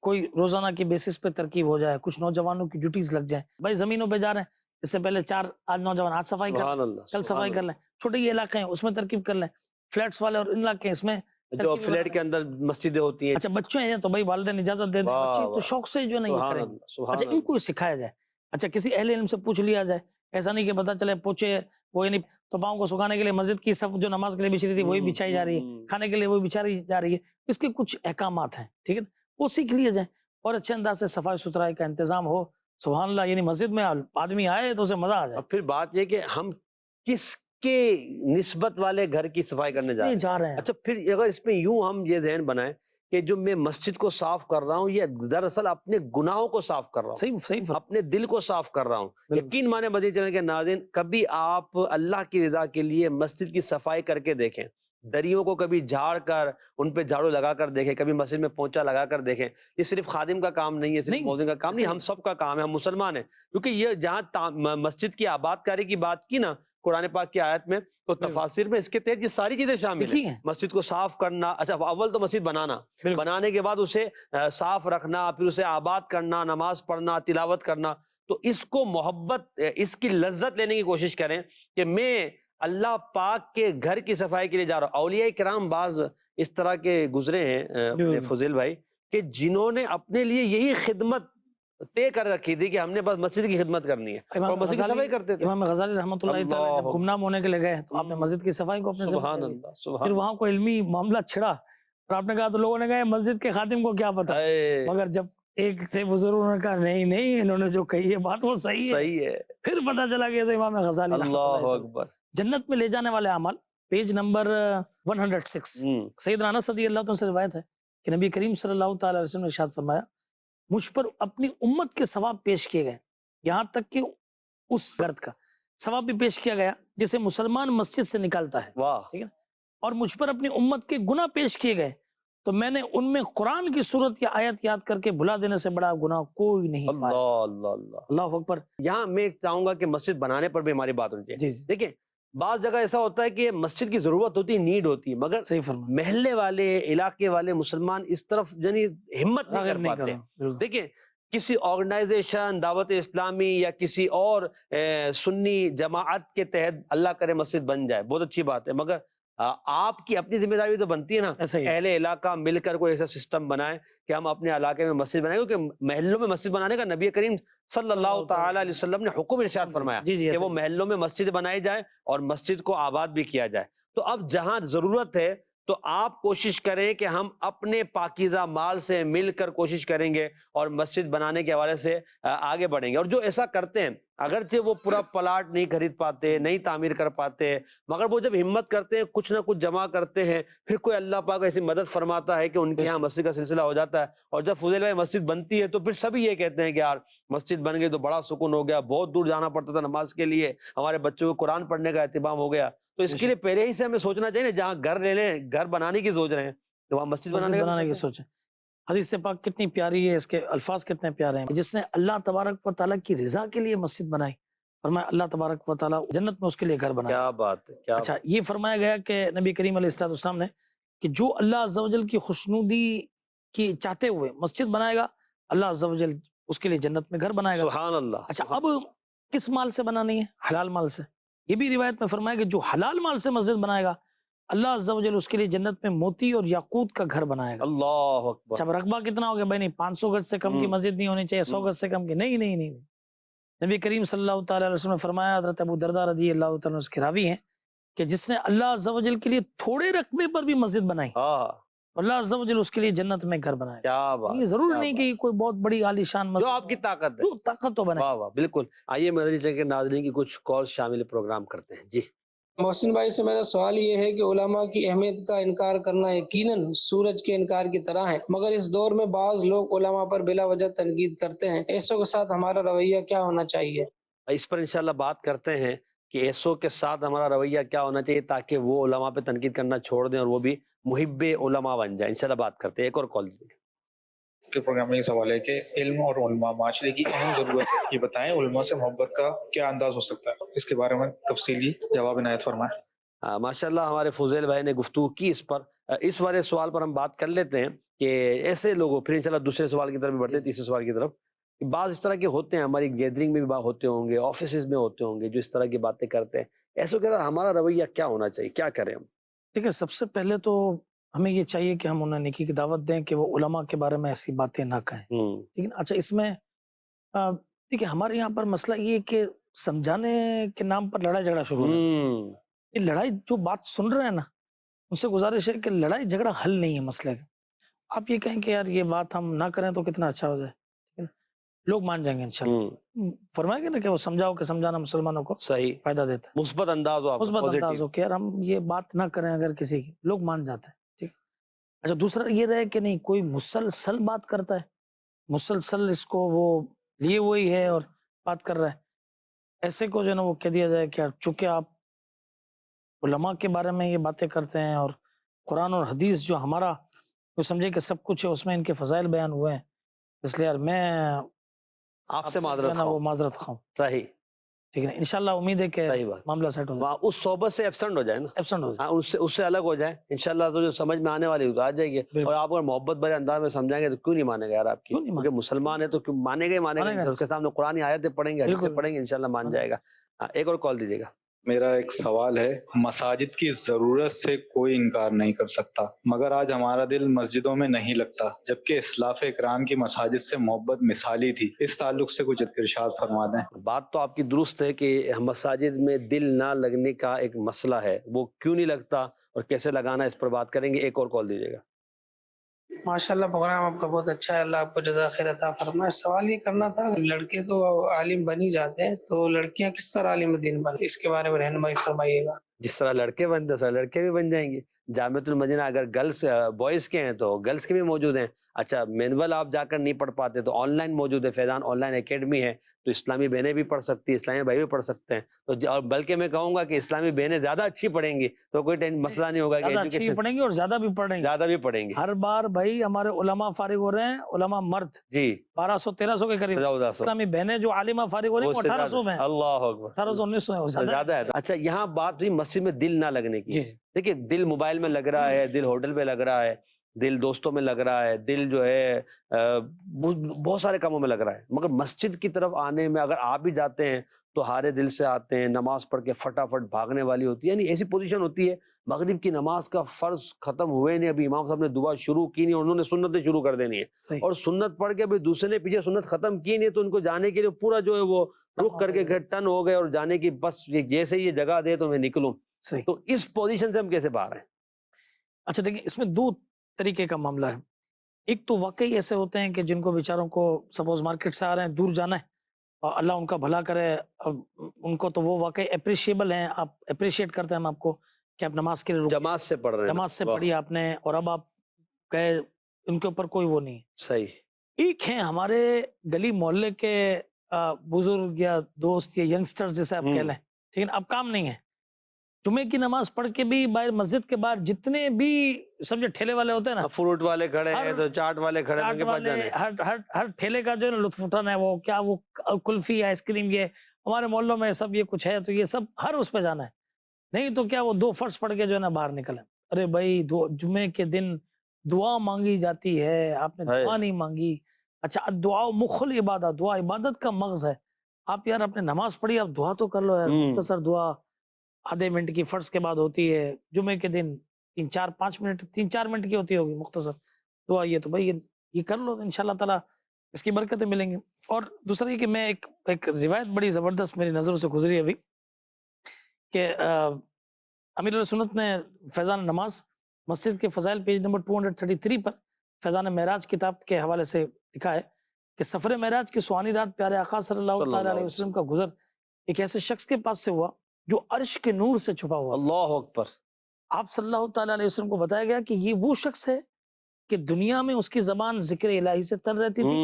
کوئی روزانہ کی بیسس پہ ترکیب ہو جائے، کچھ نوجوانوں کی ڈیوٹیز لگ جائیں، بھائی زمینوں پہ جا رہے ہیں، اس سے پہلے آج نوجوان آج صفائی کر لیں، کل صفائی کر لیں، چھوٹے یہ علاقے ہیں اس میں ترکیب کر لیں، فلیٹس والے اور ان علاقے اس میں
جو فلیٹ کے اندر مسجدیں ہوتی ہیں،
اچھا بچے ہیں تو بھائی والدین اجازت دے دیں، بچے تو شوق سے جو ہے نا یہ کریں گے، اچھا ان کو سکھایا جائے، اچھا کسی اہل علم سے پوچھ لیا جائے، ایسا نہیں کہ پتہ چلے پوچھے وہ یعنی تو پاؤں کو سکھانے کے لیے مسجد کی صف جو نماز کے لیے بچھ رہی تھی وہی بچھائی جا رہی ہے، کھانے کے لیے وہی بچھائی جا رہی ہے، اس کے کچھ احکامات ہیں، ٹھیک ہے نا، وہ سیکھ لیے جائیں اور اچھے انداز سے صفائی ستھرائی کا انتظام ہو۔ سبحان اللہ، یعنی مسجد میں آدمی آئے تو اسے مزہ آ جائے۔
اب پھر بات یہ کہ ہم کس کے نسبت والے گھر کی صفائی کرنے جا رہے ہیں۔ اچھا پھر اگر اس میں یوں ہم یہ ذہن بنائیں کہ جو میں مسجد کو صاف کر رہا ہوں یہ دراصل اپنے گناہوں کو صاف کر رہا ہوں،
صحیح
اپنے دل کو صاف کر رہا ہوں۔ یقین مانے مدنی چینل کے ناظرین، کبھی آپ اللہ کی رضا کے لیے مسجد کی صفائی کر کے دیکھیں، دریوں کو کبھی جھاڑ کر ان پہ جھاڑو لگا کر دیکھیں، کبھی مسجد میں پونچا لگا کر دیکھیں۔ یہ صرف خادم کا کام نہیں ہے، صرف مؤذن کا کام نہیں، ہم سب کا کام ہے، ہم مسلمان ہیں۔ کیونکہ یہ جہاں مسجد کی آباد کاری کی بات کی نا قرآن پاک کی آیت میں، تو تفاسیر میں اس کے تحت یہ ساری چیزیں شامل ہیں۔ مسجد کو صاف کرنا، اچھا اول تو مسجد بنانے کے بعد اسے صاف رکھنا، پھر اسے آباد کرنا، نماز پڑھنا، تلاوت کرنا، تو اس کو محبت، اس کی لذت لینے کی کوشش کریں کہ میں اللہ پاک کے گھر کی صفائی کے لیے جا رہا ہوں۔ اولیاء کرام بعض اس طرح کے گزرے ہیں اپنے فضیل بھائی کہ جنہوں نے اپنے لیے یہی خدمت طے کر رکھی تھی کہ ہم نے بس مسجد کی خدمت کرنی ہے، اور مسجد کی صفائی کرتے تھے۔
امام غزالی رحمۃ اللہ تعالیٰ جب گمنام ہونے کے لیے گئے تو آپ نے مسجد کی صفائی کو اپنے
سبحان اللہ،
پھر وہاں کوئی علمی معاملہ چھڑا اور آپ نے کہا تو لوگوں نے کہا مسجد کے خادم کو کیا پتا، مگر جب ایک سے بزرگوں نے کہا نہیں انہوں نے جو کہی ہے بات وہ صحیح ہے، پھر پتا چلا کہ تو امام غزالی
اللہ اکبر۔
جنت میں لے جانے والے اعمال، پیج نمبر 106، سیدنا انس رضی اللہ عنہ سے روایت ہے کہ نبی کریم صلی اللہ تعالی علیہ وسلم نے ارشاد فرمایا مجھ پر اپنی امت کے ثواب پیش کیے گئے، یہاں تک کہ اس گرد کا ثواب بھی پیش کیا گیا جسے مسلمان مسجد سے نکالتا ہے، ٹھیک ہے، اور مجھ پر اپنی امت کے گناہ پیش کیے گئے تو میں نے ان میں قرآن کی صورت یا آیت یاد کر کے بھلا دینے سے بڑا گناہ کوئی نہیں پایا۔ اللہ اکبر۔
یہاں میں چاہوں گا کہ مسجد بنانے پر بھی ہماری بات ہونی چاہیے۔ دیکھیں بعض جگہ ایسا ہوتا ہے کہ مسجد کی ضرورت ہوتی ہے، نیڈ ہوتی ہے، مگر محلے والے، علاقے والے مسلمان اس طرف یعنی ہمت نہیں کر پاتے۔ دیکھیں کسی آرگنائزیشن، دعوت اسلامی یا کسی اور سنی جماعت کے تحت اللہ کرے مسجد بن جائے، بہت اچھی بات ہے، مگر آپ کی اپنی ذمہ داری تو بنتی ہے نا، اہل علاقہ مل کر کوئی ایسا سسٹم بنائے کہ ہم اپنے علاقے میں مسجد بنائیں، کیونکہ محلوں میں مسجد بنانے کا نبی کریم صلی اللہ تعالی علیہ وسلم نے حکم ارشاد فرمایا کہ وہ محلوں میں مسجد بنائی جائے اور مسجد کو آباد بھی کیا جائے۔ تو اب جہاں ضرورت ہے تو آپ کوشش کریں کہ ہم اپنے پاکیزہ مال سے مل کر کوشش کریں گے اور مسجد بنانے کے حوالے سے آگے بڑھیں گے. اور جو ایسا کرتے ہیں اگرچہ وہ پورا پلاٹ نہیں خرید پاتے, نہیں تعمیر کر پاتے, مگر وہ جب ہمت کرتے ہیں کچھ نہ کچھ جمع کرتے ہیں, پھر کوئی اللہ پاک ایسی مدد فرماتا ہے کہ ان کے یہاں مسجد کا سلسلہ ہو جاتا ہے. اور جب فضیل بھائی مسجد بنتی ہے تو پھر سبھی یہ کہتے ہیں کہ یار مسجد بن گئی تو بڑا سکون ہو گیا, بہت دور جانا پڑتا تھا نماز کے لیے, ہمارے بچوں کو قرآن پڑھنے کا اہتمام ہو گیا. تو اس کے لیے پہلے ہی سے ہمیں سوچنا چاہیے نا, جہاں گھر لے لیں, گھر بنانے کی سوچ رہے ہیں تو وہاں مسجد
بنانے کی سوچیں. حدیث پاک کتنی پیاری ہے, اس کے الفاظ کتنے پیارے ہیں. جس نے اللہ تبارک و تعالیٰ کی رضا کے لیے مسجد بنائی, فرمایا اللہ تبارک و تعالیٰ جنت میں اس کے لیے گھر بنایا.
کیا بات ہے, کیا
اچھا یہ فرمایا گیا کہ نبی کریم علیہ الصلوۃ والسلام نے کہ جو اللہ عز و جل کی خوشنودی کی چاہتے ہوئے مسجد بنائے گا, اللہ عز و جل اس کے لیے جنت میں گھر بنائے گا.
سبحان اللہ.
اچھا اب کس مال سے بنانی ہے؟ حلال مال سے. یہ بھی روایت میں فرمایا کہ جو حلال مال سے مسجد بنائے گا اللہ عز و جل اس کے لیے جنت میں موتی اور یاقوت کا گھر بنائے گا.
اللہ اکبر.
اچھا رقبہ کتنا ہو گیا بھائی؟ نہیں 500 گز سے کم کی مسجد نہیں ہونی چاہیے, 100 گز سے کم کی نہیں نہیں نہیں. نبی کریم صلی اللہ تعالی علیہ وسلم نے فرمایا, حضرت ابو درداء رضی اللہ تعالیٰ اس کے راوی ہیں, کہ جس نے اللہ عز و جل کے لیے تھوڑے رقبے پر بھی مسجد بنائی, اللہ عز و جل اس کے لیے جنت میں گھر بنائے.
کیا بات.
یہ ضرور نہیں کہ کوئی بہت بڑی عالی شان مسجد,
جو آپ کی طاقت ہے,
جو طاقت تو بنائے.
واہ واہ, بالکل. آئیے مدنی کے ناظرین کی کچھ کال شامل پروگرام کرتے ہیں. جی
محسن بھائی سے میرا سوال یہ ہے کہ علماء کی اہمیت کا انکار کرنا یقیناً سورج کے انکار کی طرح ہے, مگر اس دور میں بعض لوگ علماء پر بلا وجہ تنقید کرتے ہیں. ایسوں کے ساتھ ہمارا رویہ کیا ہونا چاہیے؟
اس پر انشاءاللہ بات کرتے ہیں کہ ایسوں کے ساتھ ہمارا رویہ کیا ہونا چاہیے تاکہ وہ علماء پہ تنقید کرنا چھوڑ دیں اور وہ بھی محب علماء بن جائیں. انشاءاللہ بات کرتے ہیں. ایک اور کال دیجیے.
کے پروگرام میں یہ سوال ہے کہ علم اور علماء معاشرے کی اہم ضرورت ہے, یہ بتائیں علماء سے محبت کا کیا انداز ہو سکتا ہے, اس کے بارے میں تفصیلی جواب عنایت فرمائیں.
ماشاءاللہ ہمارے فضیل بھائی نے گفتگو کی اس پر. اس والے سوال پر ہم بات کر لیتے ہیں کہ ایسے لوگوں, پھر انشاءاللہ دوسرے سوال کی طرف بھی بڑھتے ہیں, تیسرے سوال کی طرف. بعض اس طرح کے ہوتے ہیں, ہماری گیدرنگ میں بھی ہوتے ہوں گے, آفیسز میں ہوتے ہوں گے, جو اس طرح کی باتیں کرتے ہیں. ایسوں کے اندر ہمارا رویہ کیا ہونا چاہیے, کیا کریں ہم؟
دیکھیں سب سے پہلے تو ہمیں یہ چاہیے کہ ہم انہیں نیکی کی دعوت دیں کہ وہ علماء کے بارے میں ایسی باتیں نہ کہیں. لیکن اچھا اس میں دیکھیں ہمارے یہاں پر مسئلہ یہ کہ سمجھانے کے نام پر لڑائی جھگڑا شروع ہے. یہ لڑائی جو بات سن رہے ہیں نا, ان سے گزارش ہے کہ لڑائی جھگڑا حل نہیں ہے مسئلے کا. آپ یہ کہیں کہ یار یہ بات ہم نہ کریں تو کتنا اچھا ہو جائے, لوگ مان جائیں گے انشاءاللہ. فرمائیں گے نا کہ وہ سمجھاؤ کہ سمجھانا مسلمانوں کو
صحیح
فائدہ دیتا ہے,
مثبت انداز ہو,
مثبت انداز ہو کہ یار ہم یہ بات نہ کریں اگر کسی کی, لوگ مان جاتے ہیں. ٹھیک. اچھا دوسرا یہ رہے کہ نہیں کوئی مسلسل بات کرتا ہے, مسلسل اس کو وہ لیے وہی ہے اور بات کر رہا ہے, ایسے کو جو ہے نا وہ کہہ دیا جائے کہ چونکہ آپ علماء کے بارے میں یہ باتیں کرتے ہیں اور قرآن اور حدیث جو ہمارا وہ سمجھے کہ سب کچھ ہے, اس میں ان کے فضائل بیان ہوئے ہیں, اس لیے یار میں
آپ سے
معذرت خواہوں.
صحیح.
ٹھیک ہے, انشاءاللہ امید ہے کہ معاملہ سیٹ ہو جائے,
اس صحبت سے ایبسنٹ ہو جائے نا,
ایبسنٹ ہو جائے,
اس سے الگ ہو جائے انشاءاللہ. تو جو سمجھ میں آنے والی آ جائے گی, اور آپ اگر محبت بھرے انداز میں سمجھائیں گے تو کیوں نہیں مانے گا یار آپ کی, کیونکہ مسلمان ہے تو مانے گا ہی مانے گا. اس کے سامنے قرآن آیتیں پڑھیں گے, حدیثیں پڑھیں گے, انشاءاللہ مان جائے گا. ایک اور کال دیجیے گا.
میرا ایک سوال ہے, مساجد کی ضرورت سے کوئی انکار نہیں کر سکتا, مگر آج ہمارا دل مسجدوں میں نہیں لگتا, جبکہ اسلاف اکرام کی مساجد سے محبت مثالی تھی. اس تعلق سے کچھ ارشاد فرما دیں.
بات تو آپ کی درست ہے کہ مساجد میں دل نہ لگنے کا ایک مسئلہ ہے, وہ کیوں نہیں لگتا اور کیسے لگانا, اس پر بات کریں گے. ایک اور کال دیجیے گا.
ماشاءاللہ پروگرام آپ کا بہت اچھا ہے, اللہ آپ کو جزا خیر عطا فرمائے. سوال یہ کرنا تھا, لڑکے تو عالم بن ہی جاتے ہیں, تو لڑکیاں کس طرح عالم دین بنیں, اس کے بارے میں رہنمائی فرمائیے گا.
جس طرح لڑکے بنتے ہیں اس طرح لڑکے بھی بن جائیں گے. جامعۃ المدینہ اگر گرلس بوائز کے ہیں تو گرلس کے بھی موجود ہیں. اچھا مینول آپ جا کر نہیں پڑھ پاتے تو آن لائن موجود ہے, فیضان آن لائن اکیڈمی ہے, تو اسلامی بہنیں بھی پڑھ سکتی ہیں, اسلامی بھائی بھی پڑھ سکتے ہیں. تو اور بلکہ میں کہوں گا کہ اسلامی بہنیں زیادہ اچھی پڑھیں گی تو کوئی مسئلہ نہیں ہوگا,
زیادہ اچھی بھی پڑھیں گی اور زیادہ بھی پڑھیں گے,
زیادہ بھی پڑھیں گے.
ہر بار بھائی ہمارے علماء فارغ ہو رہے ہیں, علماء مرد
جی
1200-1300 کے قریب, اسلامی بہنیں جو عالمہ فارغ ہو رہی ہیں 1800 میں.
اللہ اکبر,
1800-1900
زیادہ ہے. اچھا یہاں بات ہوئی مسجد میں دل نہ لگنے کی. دیکھیے دل موبائل میں لگ رہا ہے, دل ہوٹل پہ لگ رہا ہے, دل دوستوں میں لگ رہا ہے, دل جو ہے بہت سارے کاموں میں لگ رہا ہے, مگر مسجد کی طرف آنے میں اگر آپ بھی جاتے ہیں تو ہارے دل سے آتے ہیں, نماز پڑھ کے فٹافٹ بھاگنے والی ہوتی ہے. یعنی ایسی پوزیشن ہوتی ہے مغرب کی نماز کا فرض ختم ہوئے نہیں, ابھی امام صاحب نے دعا شروع کی نہیں, انہوں نے سنتیں شروع کر دینی ہے, اور سنت پڑھ کے ابھی دوسرے نے پیچھے سنت ختم کی نہیں, تو ان کو جانے کے لیے پورا جو ہے وہ رک کر کے ٹن ہو گئے اور جانے کی بس جیسے یہ جگہ دے تو میں نکلوں. تو اس پوزیشن سے ہم کیسے باہر ہیں؟
اچھا دیکھیں اس میں دو طریقے کا معاملہ ہے. ایک تو واقعی ایسے ہوتے ہیں کہ جن کو بیچاروں کو سپوز مارکیٹ سے آ رہے ہیں, دور جانا ہے, اور اللہ ان کا بھلا کرے, ان کو تو وہ واقعی اپریشیبل ہیں, آپ اپریشیٹ کرتے ہیں ہم آپ کو کہ آپ نماز کے لیے
جماعت سے پڑھ رہے ہیں,
جماعت سے پڑھی آپ نے, اور اب آپ گئے, ان کے اوپر کوئی وہ نہیں.
صحیح.
ایک ہیں ہمارے گلی محلے کے بزرگ یا دوست یا ینگسٹر جیسے آپ کہہ لیں, ٹھیک ہے, اب کام نہیں ہے, جمعے کی نماز پڑھ کے بھی باہر مسجد کے باہر جتنے بھی سمجھے ٹھیلے والے ہوتے ہیں نا,
فروٹ والے کھڑے ہیں تو چاٹ والے کھڑے ہیں, ان کے پاس جانے.
ہر ٹھیلے کا جو ہے نا لطف اٹھانا ہے, وہ کیا وہ کلفی آئس کریم, یہ ہمارے محلوں میں سب یہ کچھ ہے, تو یہ سب ہر اس پہ جانا ہے. نہیں تو کیا وہ دو فرض پڑھ کے جو ہے نا باہر نکلیں. ارے بھائی جمعے کے دن دعا مانگی جاتی ہے, آپ نے دعا نہیں مانگی. اچھا دعا مخل عبادت, دعا عبادت کا مغز ہے. آپ یار اپنے نماز پڑھی, آپ دعا تو کر لو یار, مختصر دعا آدھے منٹ کی فرض کے بعد ہوتی ہے جمعے کے دن, 3-4 منٹ کی ہوتی ہوگی مختصر دعا. یہ تو بھائی یہ کر لو, انشاءاللہ تعالیٰ اس کی برکتیں ملیں گی. اور دوسرا یہ کہ میں ایک روایت بڑی زبردست میری نظروں سے گزری ابھی, کہ امیر سنت نے فیضان نماز مسجد کے فضائل پیج نمبر 233 پر فیضان معراج کتاب کے حوالے سے لکھا ہے کہ سفر معراج کی سوانی رات پیارے آقا صلی اللہ تعالیٰ علیہ وسلم کا گزر ایک ایسے شخص کے پاس سے ہوا جو عرش کے نور سے چھپا ہوا.
اللہ اکبر.
آپ صلی اللہ تعالیٰ علیہ وسلم کو بتایا گیا کہ یہ وہ شخص ہے کہ دنیا میں اس کی زبان ذکر الہی سے تر رہتی تھی,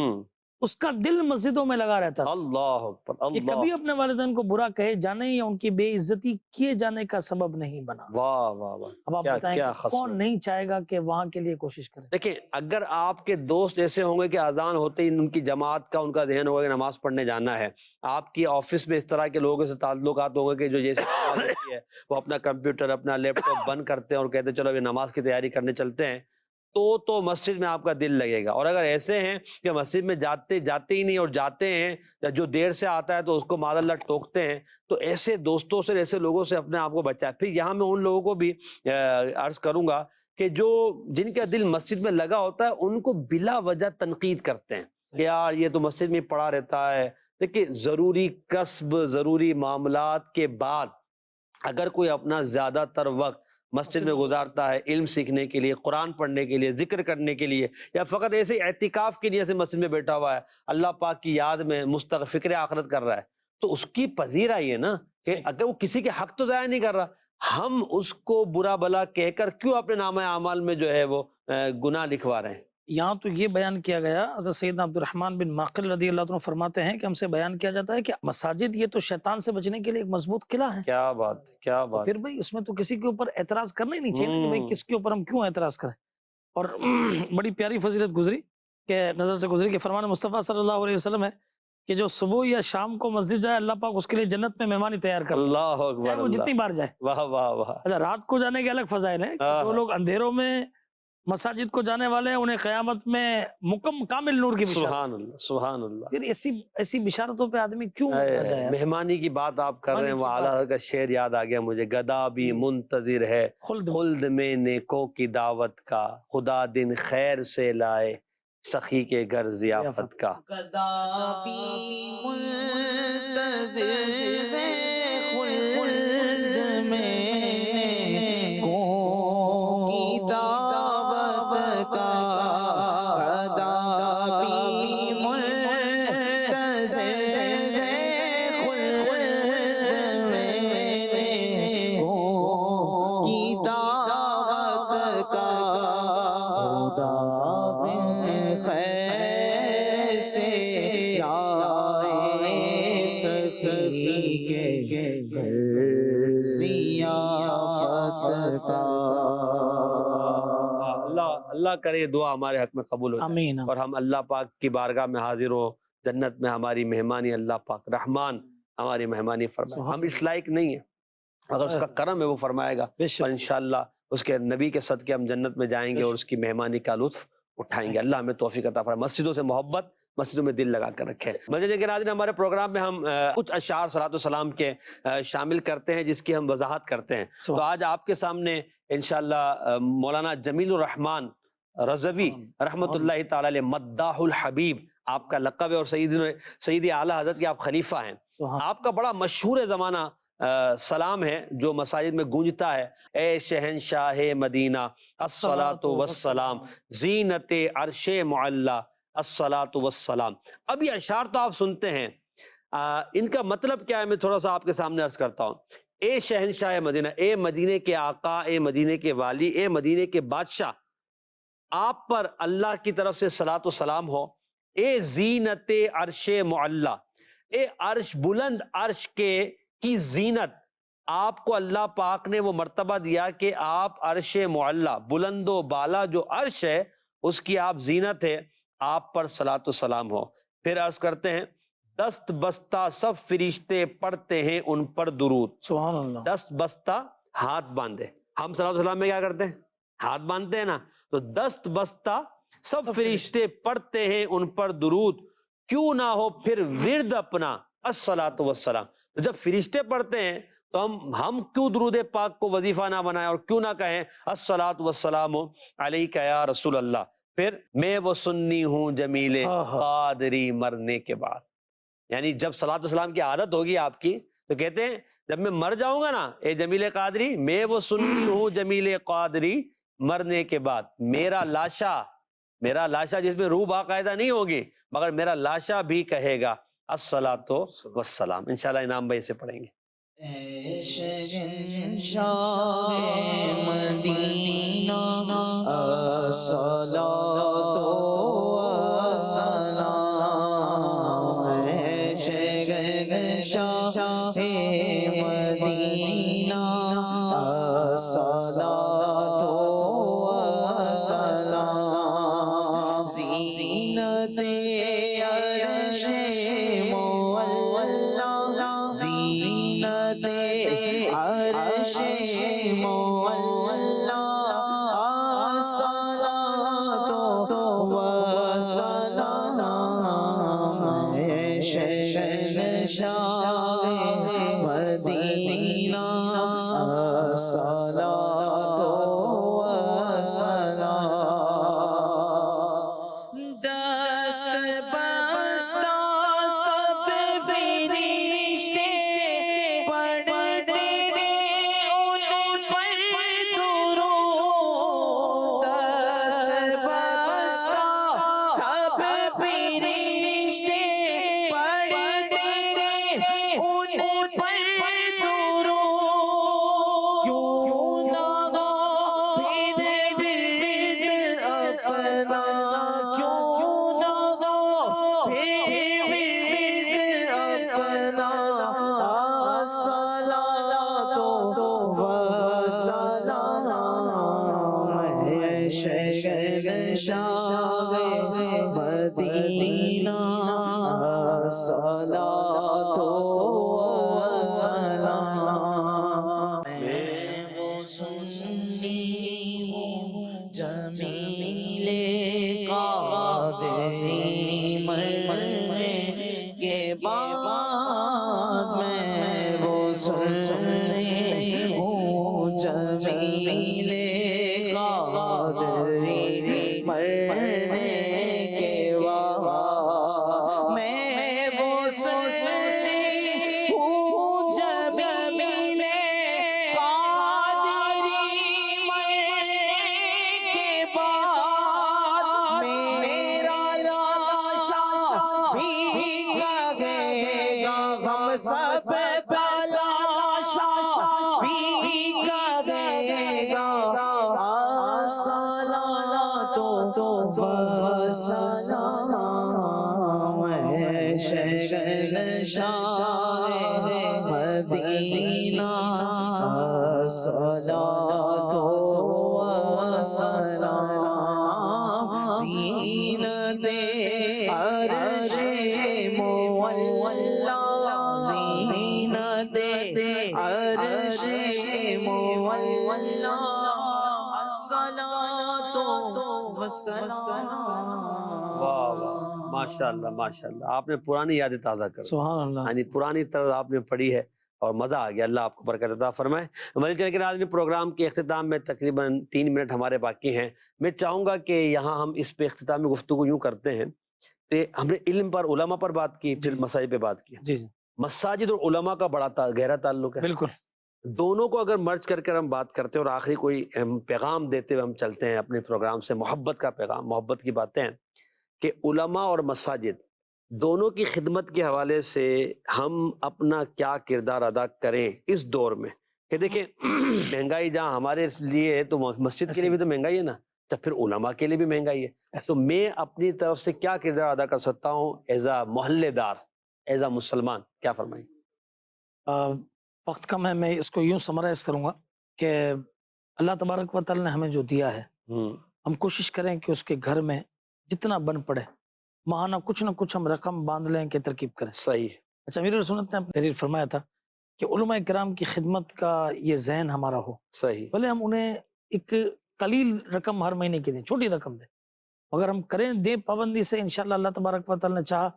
اس کا دل مسجدوں میں لگا رہتا تھا.
اللہ اکبر.
یہ کبھی اپنے والدین کو برا کہے جانے یا ان کی بے عزتی کیے جانے کا سبب نہیں بنا.
واہ واہ واہ.
اب آپ بتائیں کہ کون نہیں چاہے گا کہ وہاں کے لیے کوشش کرے.
دیکھیں اگر آپ کے دوست ایسے ہوں گے کہ اذان ہوتے ہی ان کی جماعت کا ان کا ذہن ہوگا کہ نماز پڑھنے جانا ہے, آپ کی آفس میں اس طرح کے لوگوں سے تعلقات ہوں گے کہ جو جیسے نماز ہوتی ہے وہ اپنا کمپیوٹر اپنا لیپ ٹاپ بند کرتے ہیں اور کہتے ہیں چلو ابھی نماز کی تیاری کرنے چلتے ہیں, تو مسجد میں آپ کا دل لگے گا. اور اگر ایسے ہیں کہ مسجد میں جاتے ہی نہیں اور جاتے ہیں جو دیر سے آتا ہے تو اس کو معاذ اللہ ٹوکتے ہیں, تو ایسے دوستوں سے ایسے لوگوں سے اپنے آپ کو بچائے. پھر یہاں میں ان لوگوں کو بھی عرض کروں گا کہ جن کا دل مسجد میں لگا ہوتا ہے ان کو بلا وجہ تنقید کرتے ہیں کہ یار یہ تو مسجد میں پڑا رہتا ہے. دیکھیں ضروری کسب ضروری معاملات کے بعد اگر کوئی اپنا زیادہ تر وقت مسجد میں گزارتا ہے علم سیکھنے کے لیے, قرآن پڑھنے کے لیے, ذکر کرنے کے لیے, یا فقط ایسے اعتکاف کی نیت سے مسجد میں بیٹھا ہوا ہے, اللہ پاک کی یاد میں فکر آخرت کر رہا ہے, تو اس کی پذیرائی ہے نا کہ اگر وہ کسی کے حق تو ضائع نہیں کر رہا, ہم اس کو برا بلا کہہ کر کیوں اپنے نامہ اعمال میں جو ہے وہ گناہ لکھوا رہے ہیں.
یہاں تو یہ بیان کیا گیا, حضرت سیدنا عبد الرحمن بن معقل رضی اللہ عنہ فرماتے ہیں کہ ہم سے بیان کیا جاتا ہے کہ مساجد یہ تو شیطان سے بچنے کے لیے ایک مضبوط قلعہ ہے.
کیا بات, کیا بات.
پھر بھائی اس میں تو کسی کے اوپر اعتراض کرنا ہی نہیں چاہیے کہ بھائی کس کے اوپر ہم کیوں اعتراض کریں. اور بڑی پیاری فضیلت گزری کہ نظر سے گزری کہ فرمان مصطفیٰ صلی اللہ علیہ وسلم ہے کہ جو صبح یا شام کو مسجد جائے اللہ پاک اس کے لیے جنت میں مہمانی تیار کرتا ہے.
اللہ اکبر.
وہ جتنی بار جائے.
واہ واہ واہ.
اچھا رات کو جانے کے الگ فضائل ہیں, جو لوگ اندھیروں میں مساجد کو جانے والے ہیں انہیں قیامت میں کامل نور کی بشارت.
سبحان اللہ سبحان اللہ.
پھر ایسی بشارتوں پہ آدمی کیوں آ جائے.
مہمانی کی بات آپ کر رہے ہیں, وہ اعلیٰ حضرت کا شعر یاد آ گیا مجھے, گدا بھی منتظر ہے خلد میں نیکوں کی دعوت کا, خدا دن خیر سے لائے سخی کے گھر ضیافت کا.
گدا بھی منتظر ہے خلد میں نیکوں کی دعوت کا, گدا بھی منتظر ہے خلد میں نیکوں کی دعوت کا, خدا خیر سے لائے سخی کے گھر ضیافت کا.
اللہ کرے دعا ہمارے حق میں قبول ہو
آمین.
اور ہم اللہ پاک کی بارگاہ میں حاضر ہوں, جنت میں ہماری مہمانی اللہ پاک رحمان ہماری مہمانی فرمائے. ہم اس لائق نہیں ہیں, اگر اس کا کرم ہے وہ فرمائے گا, اور انشاءاللہ اس کے نبی کے صدقے ہم جنت میں جائیں گے اور اس کی مہمانی کا لطف اٹھائیں گے. اللہ ہمیں توفیق عطا فرمائے, مسجدوں سے محبت, مسجدوں میں دل لگا کر رکھے. مسجد کے ناظرین, ہمارے پروگرام میں ہم کچھ اشعار صلاۃ والسلام کے شامل کرتے ہیں جس کی ہم وضاحت کرتے ہیں. تو آج آپ کے سامنے انشاءاللہ مولانا جمیل الرحمن رضوی رحمۃ اللہ تعالی علیہ مداح الحبیب آپ کا لقب ہے, اور سیدی اعلیٰ حضرت کے آپ خلیفہ ہیں. آپ کا بڑا مشہور زمانہ سلام ہے جو مساجد میں گونجتا ہے، اے شہنشاہ مدینہ الصلاۃ والسلام، زینت عرش معلا الصلاۃ والسلام۔ اب یہ اشعار تو آپ سنتے ہیں، ان کا مطلب کیا ہے میں تھوڑا سا آپ کے سامنے عرض کرتا ہوں۔ اے شہنشاہ مدینہ، اے مدینے کے آقا، اے مدینے کے والی، اے مدینے کے بادشاہ، آپ پر اللہ کی طرف سے صلاۃ و سلام ہو۔ اے زینت عرش معلا، اے عرش بلند، عرش کی زینت، آپ کو اللہ پاک نے وہ مرتبہ دیا کہ آپ عرش معلا، بلند و بالا جو عرش ہے اس کی آپ زینت ہے، آپ پر صلاۃ و سلام ہو۔ پھر عرض کرتے ہیں دست بستہ سب فرشتے پڑھتے ہیں ان پر درود۔
سبحان اللہ۔
دست بستہ ہاتھ باندھے، ہم صلاۃ و سلام میں کیا کرتے ہیں؟ ہاتھ باندھتے ہیں نا، تو دست بستہ سب فرشتے پڑھتے ہیں ان پر درود، کیوں نہ ہو پھر ورد اپنا الصلاۃ والسلام۔ تو جب فرشتے پڑھتے ہیں تو ہم کیوں درود پاک کو وظیفہ نہ بنائیں اور کیوں نہ کہیں الصلاۃ والسلام علیک یا رسول اللہ۔ پھر میں وہ سنی ہوں جمیل قادری مرنے کے بعد، یعنی جب صلاۃ والسلام کی عادت ہوگی آپ کی تو کہتے ہیں جب میں مر جاؤں گا نا اے جمیل قادری، میں وہ سنی ہوں جمیل قادری مرنے کے بعد، میرا لاشا جس میں روح باقاعدہ نہیں ہوگی مگر میرا لاشا بھی کہے گا الصلاۃ والسلام۔ انشاءاللہ انعام بھائی سے پڑھیں گے۔
اے شہنشاہ مدینہ الصلاۃ والسلام، اے شہنشاہ مدینہ الصلاۃ والسلام، زینت عرش معلا، زینت عرش معلا، الصلاۃ والسلام، اے شہنشاہ مدینہ الصلاۃ والسلام، دست بستہ سب فرشتے پڑھتے ہیں ان پر درود، دست بستہ سب فرشتے پڑھتے ہیں ان پر درود، کیوں نہ گو پھر ورد اپنا، کیوں نہ گو پھر ورد اپنا، الصلاۃ والسلام، اے شہنشاہ مدینہ الصلاۃ والسلام، میں وہ سنی ہوں جمیل قادری مرنے کے بعد، میں وہ سنی ہوں جمیل قادری مرنے کے بعد، میں وہ سنی ہوں جمیل قادری مرنے کے بعد، میرا لاشا بھی کہے گا غم سب کا لاشا بھی کہے گا الصلاۃ والسلام، اے شہنشاہ مدینہ الصلاۃ والسلام، زینت عرش معلا، زینت عرش معلا، الصلاۃ والسلام۔
واہ واہ، ماشاءاللہ ماشاءاللہ، آپ نے پرانی یادیں تازہ کر دی،
سبحان اللہ۔
یعنی پرانی طرز آپ نے پڑھی ہے اور مزہ آ گیا۔ اللہ آپ کو برکت عطا فرمائے۔ مزید کے ناظرین، پروگرام کے اختتام میں تقریباً 3 منٹ ہمارے باقی ہیں۔ میں چاہوں گا کہ یہاں ہم اس پہ اختتامی گفتگو یوں کرتے ہیں کہ ہم نے علم پر، علماء پر بات کی، پھر مسائل پہ بات کی،
جی جی
مساجد اور علماء کا بڑا گہرا تعلق ہے.
بالکل.
دونوں کو اگر مرج کر کر ہم بات کرتے ہیں اور آخری کوئی پیغام دیتے ہوئے ہم چلتے ہیں اپنے پروگرام سے، محبت کا پیغام، محبت کی باتیں ہیں کہ علماء اور مساجد دونوں کی خدمت کے حوالے سے ہم اپنا کیا کردار ادا کریں اس دور میں. کہ دیکھیں مہنگائی جہاں ہمارے لیے ہے تو مسجد کے لیے بھی تو مہنگائی ہے نا، تو پھر علماء کے لیے بھی مہنگائی ہے. تو میں اپنی طرف سے کیا کردار ادا کر سکتا ہوں ایز اے محلے دار، ایز اے مسلمان؟ کیا فرمائیں؟
وقت کم ہے، میں اس کو یوں سمرائز کروں گا کہ اللہ تبارک و تعالی نے ہمیں جو دیا ہے ہم کوشش کریں کہ اس کے گھر میں جتنا بن پڑے ماہانہ کچھ نہ کچھ ہم رقم باندھ لیں کہ ترکیب کریں.
صحیح.
اچھا، امیر سنت نے تحریر فرمایا تھا کہ علماء کرام کی خدمت کا یہ ذہن ہمارا ہو.
صحیح.
بھلے ہم انہیں ایک قلیل رقم ہر مہینے کی دیں، چھوٹی رقم دیں، اگر ہم کریں دیں پابندی سے، انشاءاللہ اللہ تبارک و تعالی نے چاہا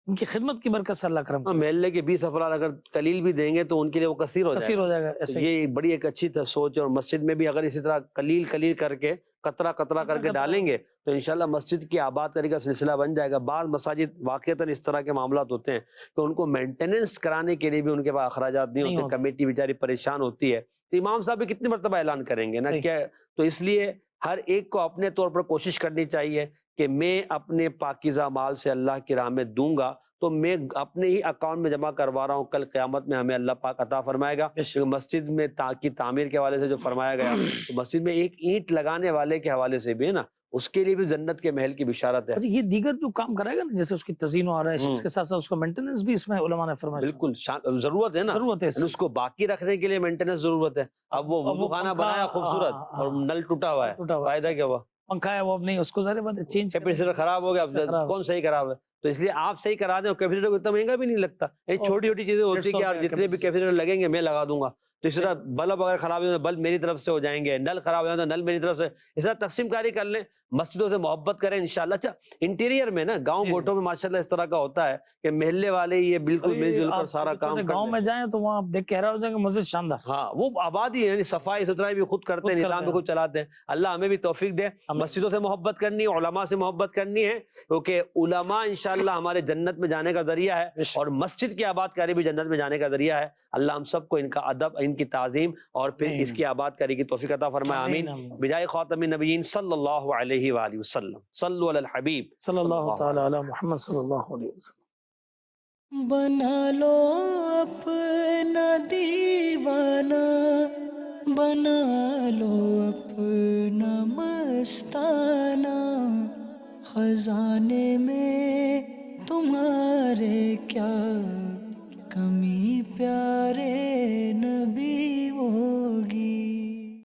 ان کی خدمت کی برکت سے اللہ کرم کرے.
محلے کے 20 افراد اگر قلیل بھی دیں گے تو ان کے لیے وہ کثیر ہو جائے
گا. ایسے ہی
یہ بڑی ایک اچھی سوچ ہے. اور مسجد میں بھی اگر اسی طرح قلیل کر کے قطرہ قطرہ کر کے ڈالیں گے تو انشاءاللہ مسجد کی آباد کرنے کا سلسلہ بن جائے گا. بعض مساجد واقعتاً اس طرح کے معاملات ہوتے ہیں کہ ان کو مینٹیننس کرانے کے لیے بھی ان کے پاس اخراجات نہیں ہوتے، کمیٹی بیچاری پریشان ہوتی ہے. تو امام صاحب بھی کتنی مرتبہ اعلان کریں گے نا کیا. تو اس لیے ہر ایک کو اپنے طور پر کوشش کرنی چاہیے کہ میں اپنے پاکیزہ مال سے اللہ کی راہ میں دوں گا تو میں اپنے ہی اکاؤنٹ میں جمع کروا رہا ہوں، کل قیامت میں ہمیں اللہ پاک عطا فرمائے گا. مسجد میں کی تعمیر کے حوالے سے جو فرمایا گیا تو مسجد میں ایک اینٹ لگانے والے کے حوالے سے بھی ہے نا، اس کے لیے بھی جنت کے محل کی بشارت ہے.
یہ دیگر جو کام کرائے گا نا، جیسے اس کی تزئین و آرائش، اس کے ساتھ ساتھ اس کا مینٹیننس بھی اس میں علماء نے فرمایا.
بالکل ضرورت ہے نا،
ضرورت ہے
اس کو باقی رکھنے کے لیے مینٹیننس ضرورت ہے. اب وہ وضو خانہ بنایا خوبصورت اور نل ٹوٹا ہوا ہے، فائدہ کیا ہوا؟
پنکھا ہے وہ اب نہیں، اس کو ظاہر بات ہے چینج،
کیپیسیٹر خراب ہو گیا، اب کون صحیح خراب ہے؟ تو اس لیے آپ صحیح کرا دیں. اور کیپیسیٹر کو اتنا مہنگا بھی نہیں لگتا، یہ چھوٹی چھوٹی چیزیں ہوتی ہیں کہ جتنے بھی کیپیسیٹر لگیں گے میں لگا دوں گا. تو اس طرح بلب اگر خراب ہو تو بلب میری طرف سے ہو جائیں گے، نل خراب ہو تو نل میری طرف سے. اس طرح تقسیم کاری کر لیں، مسجدوں سے محبت کریں انشاءاللہ. اچھا انٹیریئر میں نا گاؤں گوٹوں میں ماشاءاللہ اس طرح کا ہوتا ہے کہ محلے والے یہ بالکل مل جل کر سارا کام کرتے ہیں.
گاؤں میں جائیں تو وہاں آپ دیکھ کے حیران ہو جائیں گے، مسجد شاندار.
ہاں وہ آبادی ہے، یعنی صفائی ستھرائی بھی خود کرتے ہیں، نظام بھی خود چلاتے ہیں. اللہ ہمیں بھی توفیق دے. مسجدوں سے محبت کرنی ہے، علماء سے محبت کرنی ہے، کیونکہ علماء انشاءاللہ ہمارے جنت میں جانے کا ذریعہ ہے اور مسجد کی آباد کاری بھی جنت میں جانے کا ذریعہ ہے. اللہ ہم سب کو ان کا ادب، ان کی تعظیم اور پھر اس کی آباد کاری کی توفیق عطا فرمائے. آمین. بجائے خاتم النبیین صلی اللہ علیہ وآلہ وسلم. صلو علی الحبیب
صلی اللہ تعالی علی محمد صلی اللہ علیہ وسلم.
بنا لو اپنا دیوانہ، بنا لو اپنا مستانہ، خزانے میں تمہارے کیا کمی پیاری